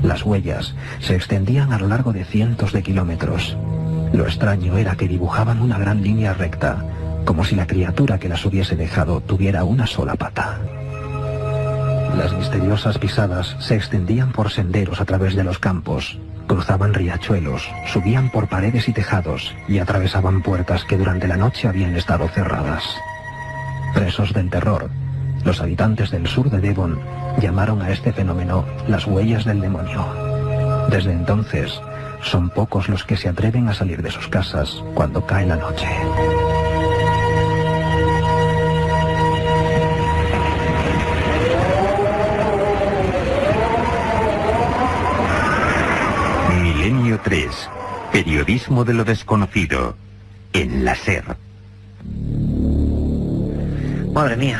Las huellas se extendían a lo largo de cientos de kilómetros. Lo extraño era que dibujaban una gran línea recta, como si la criatura que las hubiese dejado tuviera una sola pata. Las misteriosas pisadas se extendían por senderos a través de los campos, cruzaban riachuelos, subían por paredes y tejados y atravesaban puertas que durante la noche habían estado cerradas. Presos del terror, los habitantes del sur de Devon llamaron a este fenómeno las huellas del demonio. Desde entonces, son pocos los que se atreven a salir de sus casas cuando cae la noche. Milenio 3. Periodismo de lo desconocido. En la SER. Madre mía,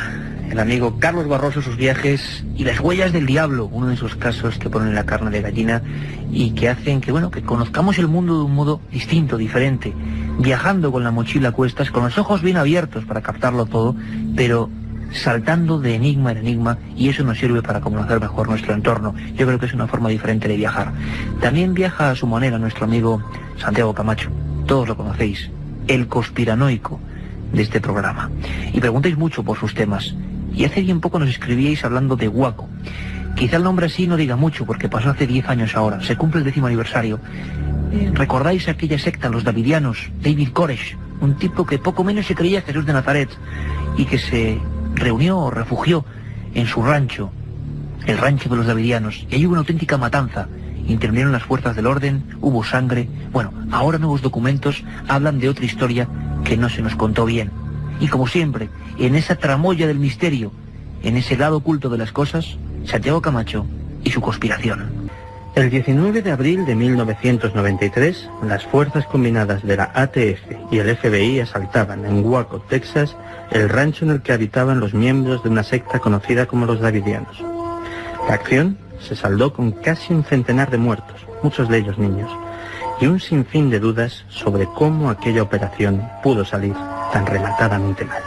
el amigo Carlos Barroso, sus viajes y las huellas del diablo, uno de esos casos que ponen la carne de gallina y que hacen que, bueno, que conozcamos el mundo de un modo distinto, diferente, viajando con la mochila a cuestas, con los ojos bien abiertos para captarlo todo, pero saltando de enigma en enigma, y eso nos sirve para conocer mejor nuestro entorno. Yo creo que es una forma diferente de viajar. También viaja a su manera nuestro amigo Santiago Camacho, todos lo conocéis, el conspiranoico de este programa, y preguntáis mucho por sus temas, y hace bien poco nos escribíais hablando de Waco. Quizá el nombre así no diga mucho, porque pasó hace 10 años ahora, se cumple el 10º aniversario. ¿Recordáis aquella secta, los davidianos? David Koresh, un tipo que poco menos se creía Jesús de Nazaret, y que se reunió o refugió en su rancho, el rancho de los davidianos, y ahí hubo una auténtica matanza. Intervinieron las fuerzas del orden, hubo sangre. Bueno, ahora nuevos documentos hablan de otra historia que no se nos contó bien. Y como siempre, en esa tramoya del misterio, en ese lado oculto de las cosas, Santiago Camacho y su conspiración. El 19 de abril de 1993, las fuerzas combinadas de la ATF y el FBI asaltaban en Waco, Texas, el rancho en el que habitaban los miembros de una secta conocida como los Davidianos. La acción se saldó con casi un centenar de muertos, muchos de ellos niños, y un sinfín de dudas sobre cómo aquella operación pudo salir tan rematadamente mal.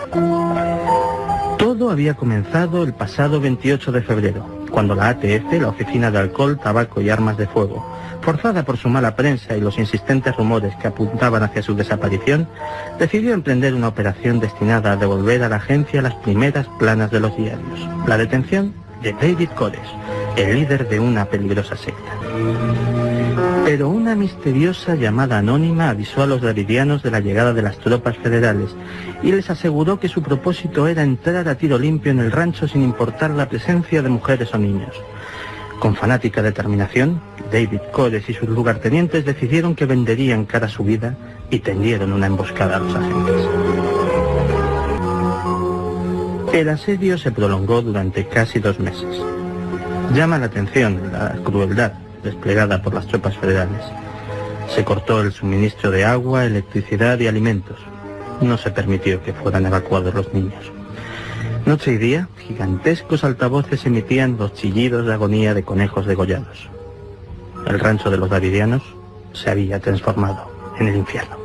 Todo había comenzado el pasado 28 de febrero, cuando la ATF, la Oficina de Alcohol, Tabaco y Armas de Fuego, forzada por su mala prensa y los insistentes rumores que apuntaban hacia su desaparición, decidió emprender una operación destinada a devolver a la agencia las primeras planas de los diarios: la detención de David Koresh, el líder de una peligrosa secta. Pero una misteriosa llamada anónima avisó a los davidianos de la llegada de las tropas federales y les aseguró que su propósito era entrar a tiro limpio en el rancho sin importar la presencia de mujeres o niños. Con fanática determinación, David Koresh y sus lugartenientes decidieron que venderían cara a su vida y tendieron una emboscada a los agentes. El asedio se prolongó durante casi 2 meses. Llama la atención la crueldad desplegada por las tropas federales. Se cortó el suministro de agua, electricidad y alimentos. No se permitió que fueran evacuados los niños. Noche y día, gigantescos altavoces emitían los chillidos de agonía de conejos degollados. El rancho de los davidianos se había transformado en el infierno.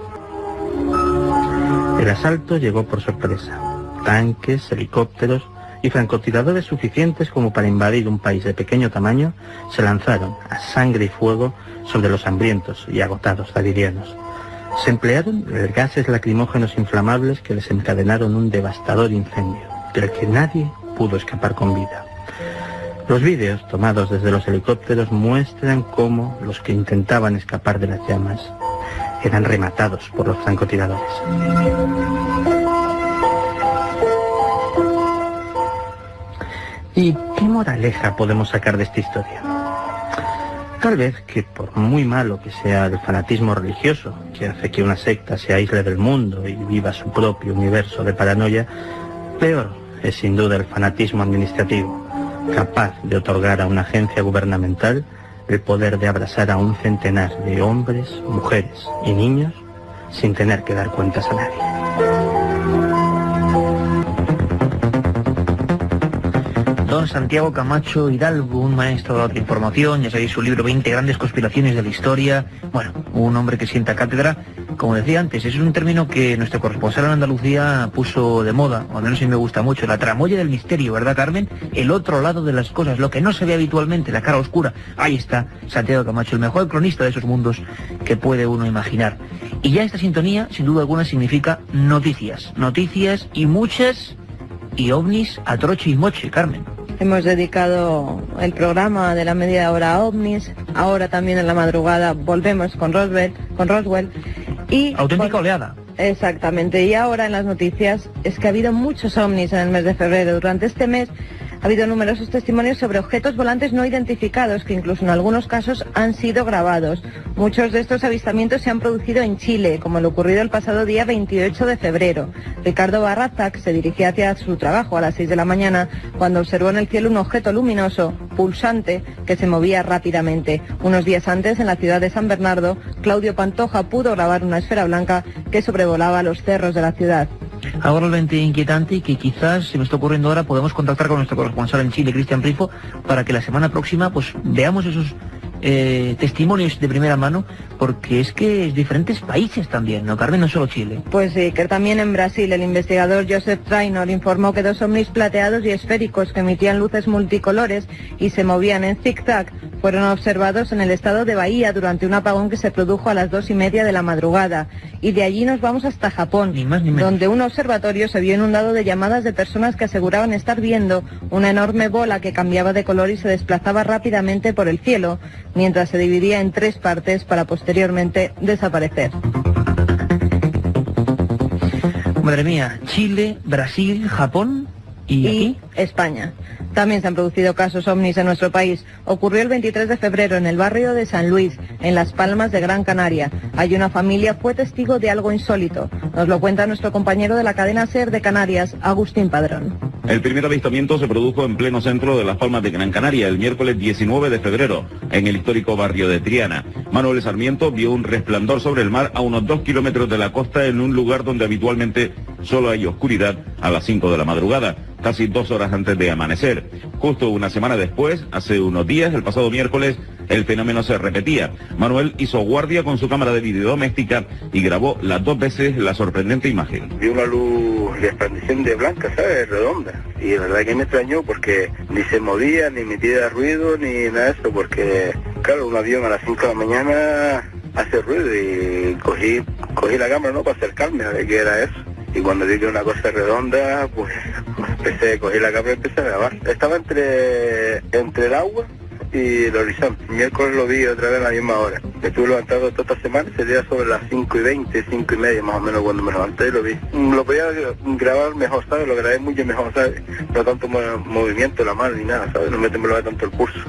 El asalto llegó por sorpresa. Tanques, helicópteros y francotiradores suficientes como para invadir un país de pequeño tamaño se lanzaron a sangre y fuego sobre los hambrientos y agotados davidianos. Se emplearon gases lacrimógenos inflamables que desencadenaron un devastador incendio, del que nadie pudo escapar con vida. Los vídeos tomados desde los helicópteros muestran cómo los que intentaban escapar de las llamas eran rematados por los francotiradores. ¿Y qué moraleja podemos sacar de esta historia? Tal vez que por muy malo que sea el fanatismo religioso, que hace que una secta se aísle del mundo y viva su propio universo de paranoia, peor es sin duda el fanatismo administrativo, capaz de otorgar a una agencia gubernamental el poder de abrazar a un centenar de hombres, mujeres y niños sin tener que dar cuentas a nadie. Don Santiago Camacho Hidalgo, un maestro de la otra información, ya sabéis su libro 20 grandes conspiraciones de la historia. Bueno, un hombre que sienta cátedra. Como decía antes, es un término que nuestro corresponsal en Andalucía puso de moda, o al menos a mí me gusta mucho, la tramoya del misterio, ¿verdad, Carmen? El otro lado de las cosas, lo que no se ve habitualmente, la cara oscura. Ahí está Santiago Camacho, el mejor cronista de esos mundos que puede uno imaginar. Y ya esta sintonía, sin duda alguna, significa noticias. Noticias y muchas, y ovnis a troche y moche, Carmen. Hemos dedicado el programa de la media hora a ovnis, ahora también en la madrugada volvemos con Roswell y... Auténtica oleada. Exactamente, y ahora en las noticias es que ha habido muchos ovnis en el mes de febrero. Durante este mes ha habido numerosos testimonios sobre objetos volantes no identificados que incluso en algunos casos han sido grabados. Muchos de estos avistamientos se han producido en Chile, como lo ocurrido el pasado día 28 de febrero. Ricardo Barrazac se dirigía hacia su trabajo a las 6 de la mañana cuando observó en el cielo un objeto luminoso, pulsante, que se movía rápidamente. Unos días antes, en la ciudad de San Bernardo, Claudio Pantoja pudo grabar una esfera blanca que sobrevolaba los cerros de la ciudad. Algo realmente inquietante y que quizás, se me está ocurriendo ahora, podemos contactar con nuestro corresponsal en Chile, Cristian Rifo, para que la semana próxima pues veamos esos testimonios de primera mano, porque es que es diferentes países también, ¿no, Carmen? No solo Chile. Pues sí, que también en Brasil el investigador Joseph Trainor informó que 2 ovnis plateados y esféricos que emitían luces multicolores y se movían en zigzag fueron observados en el estado de Bahía durante un apagón que se produjo a las 2:30 de la madrugada. Y de allí nos vamos hasta Japón, ni más ni menos, donde un observatorio se vio inundado de llamadas de personas que aseguraban estar viendo una enorme bola que cambiaba de color y se desplazaba rápidamente por el cielo, mientras se dividía en 3 partes para posteriormente desaparecer. Madre mía, Chile, Brasil, Japón y España. También se han producido casos ovnis en nuestro país. Ocurrió el 23 de febrero en el barrio de San Luis, en Las Palmas de Gran Canaria. Allí una familia fue testigo de algo insólito. Nos lo cuenta nuestro compañero de la cadena SER de Canarias, Agustín Padrón. El primer avistamiento se produjo en pleno centro de Las Palmas de Gran Canaria el miércoles 19 de febrero, en el histórico barrio de Triana. Manuel Sarmiento vio un resplandor sobre el mar a unos 2 kilómetros de la costa en un lugar donde habitualmente solo hay oscuridad a las 5 de la madrugada, casi 2 horas antes de amanecer. Justo una semana después, hace unos días, el pasado miércoles, el fenómeno se repetía. Manuel hizo guardia con su cámara de vídeo doméstica y grabó las 2 veces la sorprendente imagen. Vi una luz resplandeciente blanca, ¿sabes? Redonda. Y la verdad que me extrañó porque ni se movía, ni emitía ruido, ni nada de eso, porque, claro, un avión a las 5 de la mañana hace ruido y cogí la cámara, ¿no?, para acercarme a ver qué era eso. Y cuando vi que era una cosa redonda, pues cogí la cámara y empecé a grabar. Estaba entre el agua y el horizonte. El miércoles lo vi otra vez a la misma hora. Estuve levantado toda esta semana, sería sobre las 5:20, 5:30 más o menos cuando me levanté y lo vi. Lo podía grabar mejor, ¿sabes? Lo grabé mucho mejor, ¿sabes? No tanto movimiento de la mano ni nada, ¿sabes? No me temblaba tanto el pulso.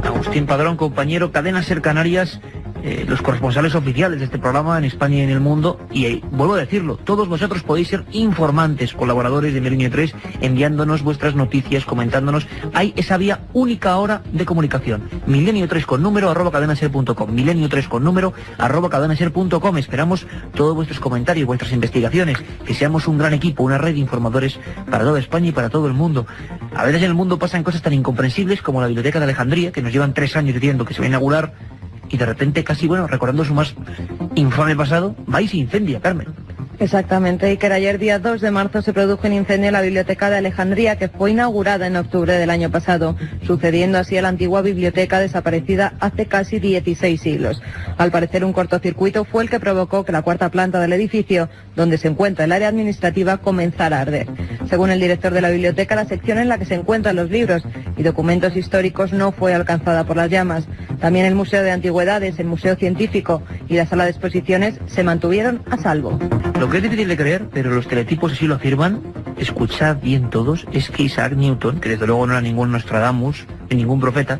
Agustín Padrón, compañero, cadena SER Canarias, los corresponsales oficiales de este programa en España y en el mundo, y vuelvo a decirlo, todos vosotros podéis ser informantes, colaboradores de Milenio 3, enviándonos vuestras noticias, comentándonos. Hay esa vía única ahora de comunicación, Milenio 3 con número @cadenaser.com, Milenio 3 con número @cadenaser.com. Esperamos todos vuestros comentarios, vuestras investigaciones, que seamos un gran equipo, una red de informadores para toda España y para todo el mundo. A veces en el mundo pasan cosas tan incomprensibles como la Biblioteca de Alejandría, que nos llevan 3 años diciendo que se va a inaugurar, y de repente, casi, recordando su más infame pasado, va y se incendia, Carmen. Exactamente, Iker. Ayer, día 2 de marzo, se produjo un incendio en la Biblioteca de Alejandría, que fue inaugurada en octubre del año pasado, sucediendo así a la antigua biblioteca desaparecida hace casi 16 siglos. Al parecer, un cortocircuito fue el que provocó que la 4ª planta del edificio, donde se encuentra el área administrativa, comenzara a arder. Según el director de la biblioteca, la sección en la que se encuentran los libros y documentos históricos no fue alcanzada por las llamas. También el Museo de Antigüedades, el Museo Científico y la Sala de Exposiciones se mantuvieron a salvo. Lo que es difícil de creer, pero los teletipos así lo afirman, escuchad bien todos, es que Isaac Newton, que desde luego no era ningún Nostradamus ni ningún profeta,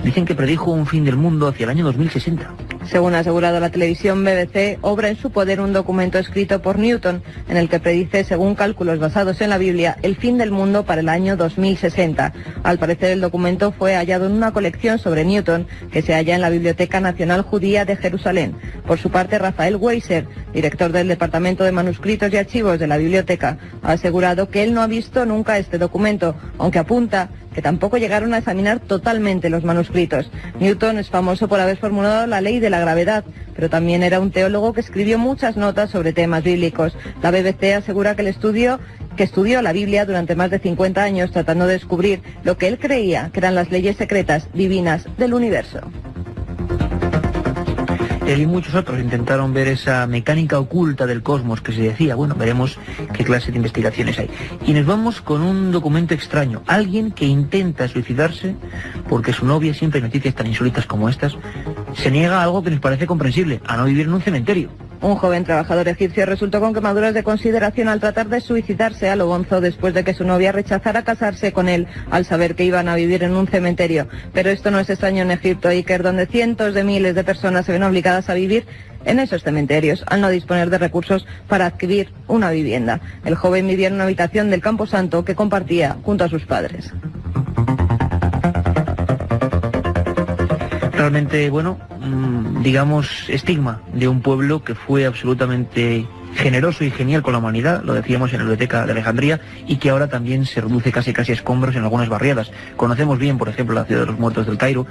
dicen que predijo un fin del mundo hacia el año 2060. Según ha asegurado la televisión BBC, obra en su poder un documento escrito por Newton, en el que predice, según cálculos basados en la Biblia, el fin del mundo para el año 2060. Al parecer, el documento fue hallado en una colección sobre Newton, que se halla en la Biblioteca Nacional Judía de Jerusalén. Por su parte, Rafael Weiser, director del Departamento de Manuscritos y Archivos de la biblioteca, ha asegurado que él no ha visto nunca este documento, aunque apunta que tampoco llegaron a examinar totalmente los manuscritos. Newton es famoso por haber formulado la ley de la gravedad, pero también era un teólogo que escribió muchas notas sobre temas bíblicos. La BBC asegura que estudió la Biblia durante más de 50 años tratando de descubrir lo que él creía que eran las leyes secretas divinas del universo. Él y muchos otros intentaron ver esa mecánica oculta del cosmos que se decía. Bueno, veremos qué clase de investigaciones hay. Y nos vamos con un documento extraño. Alguien que intenta suicidarse porque su novia, siempre hay noticias tan insólitas como estas, se niega a algo que nos parece comprensible, a no vivir en un cementerio. Un joven trabajador egipcio resultó con quemaduras de consideración al tratar de suicidarse a lo bonzo después de que su novia rechazara casarse con él al saber que iban a vivir en un cementerio. Pero esto no es extraño en Egipto, Iker, donde cientos de miles de personas se ven obligadas a vivir en esos cementerios al no disponer de recursos para adquirir una vivienda. El joven vivía en una habitación del Camposanto que compartía junto a sus padres. Realmente, digamos, estigma de un pueblo que fue absolutamente generoso y genial con la humanidad, lo decíamos en la Biblioteca de Alejandría, y que ahora también se reduce casi a escombros en algunas barriadas. Conocemos bien, por ejemplo, la Ciudad de los Muertos del Cairo,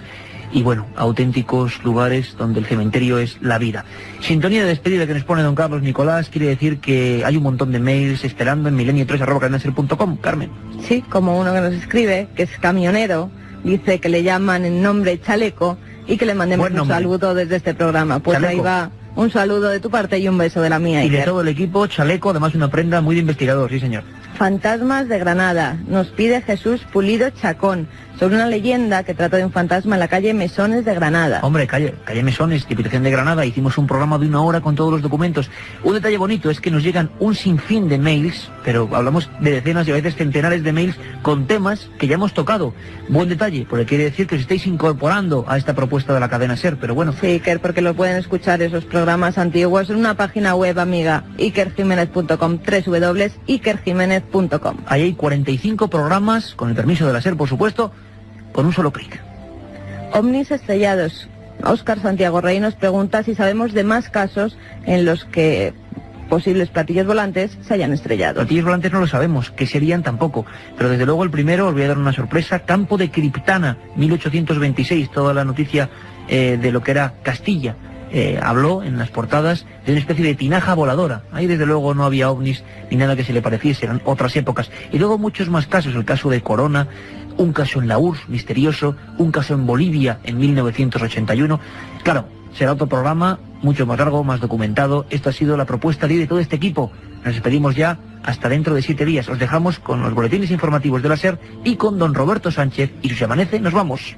y bueno, auténticos lugares donde el cementerio es la vida. Sintonía de despedida que nos pone don Carlos Nicolás, quiere decir que hay un montón de mails esperando en milenio3@cadenaser.com. Carmen. Sí, como uno que nos escribe, que es camionero, dice que le llaman en nombre Chaleco y que le mandemos un saludo desde este programa. Pues Chaleco. Ahí va un saludo de tu parte y un beso de la mía. Y de todo el equipo, Chaleco, además una prenda muy de investigador, sí señor. Fantasmas de Granada, nos pide Jesús Pulido Chacón, sobre una leyenda que trata de un fantasma en la calle Mesones de Granada. Hombre, calle Mesones, Diputación de Granada, hicimos un programa de 1 hora con todos los documentos. Un detalle bonito es que nos llegan un sinfín de mails, pero hablamos de decenas y a veces centenares de mails con temas que ya hemos tocado. Buen detalle, porque quiere decir que os estáis incorporando a esta propuesta de la cadena SER, pero bueno. Sí, Iker, porque lo pueden escuchar esos programas antiguos en una página web, amiga, ikerjimenez.com, www.ikerjimenez.com. Ahí hay 45 programas, con el permiso de la SER, por supuesto, con un solo clic. Ovnis estrellados. Óscar Santiago Rey nos pregunta si sabemos de más casos en los que posibles platillos volantes se hayan estrellado. Platillos volantes no lo sabemos, que serían tampoco, pero desde luego el primero, os voy a dar una sorpresa, Campo de Criptana, 1826, toda la noticia de lo que era Castilla. Habló en las portadas de una especie de tinaja voladora. Ahí desde luego no había ovnis ni nada que se le pareciese, eran otras épocas. Y luego muchos más casos, el caso de Corona, un caso en la URSS, misterioso, un caso en Bolivia en 1981. Claro, será otro programa, mucho más largo, más documentado. Esto ha sido la propuesta de todo este equipo. Nos despedimos ya hasta dentro de 7 días. Os dejamos con los boletines informativos de la SER y con don Roberto Sánchez, y si os amanece, nos vamos.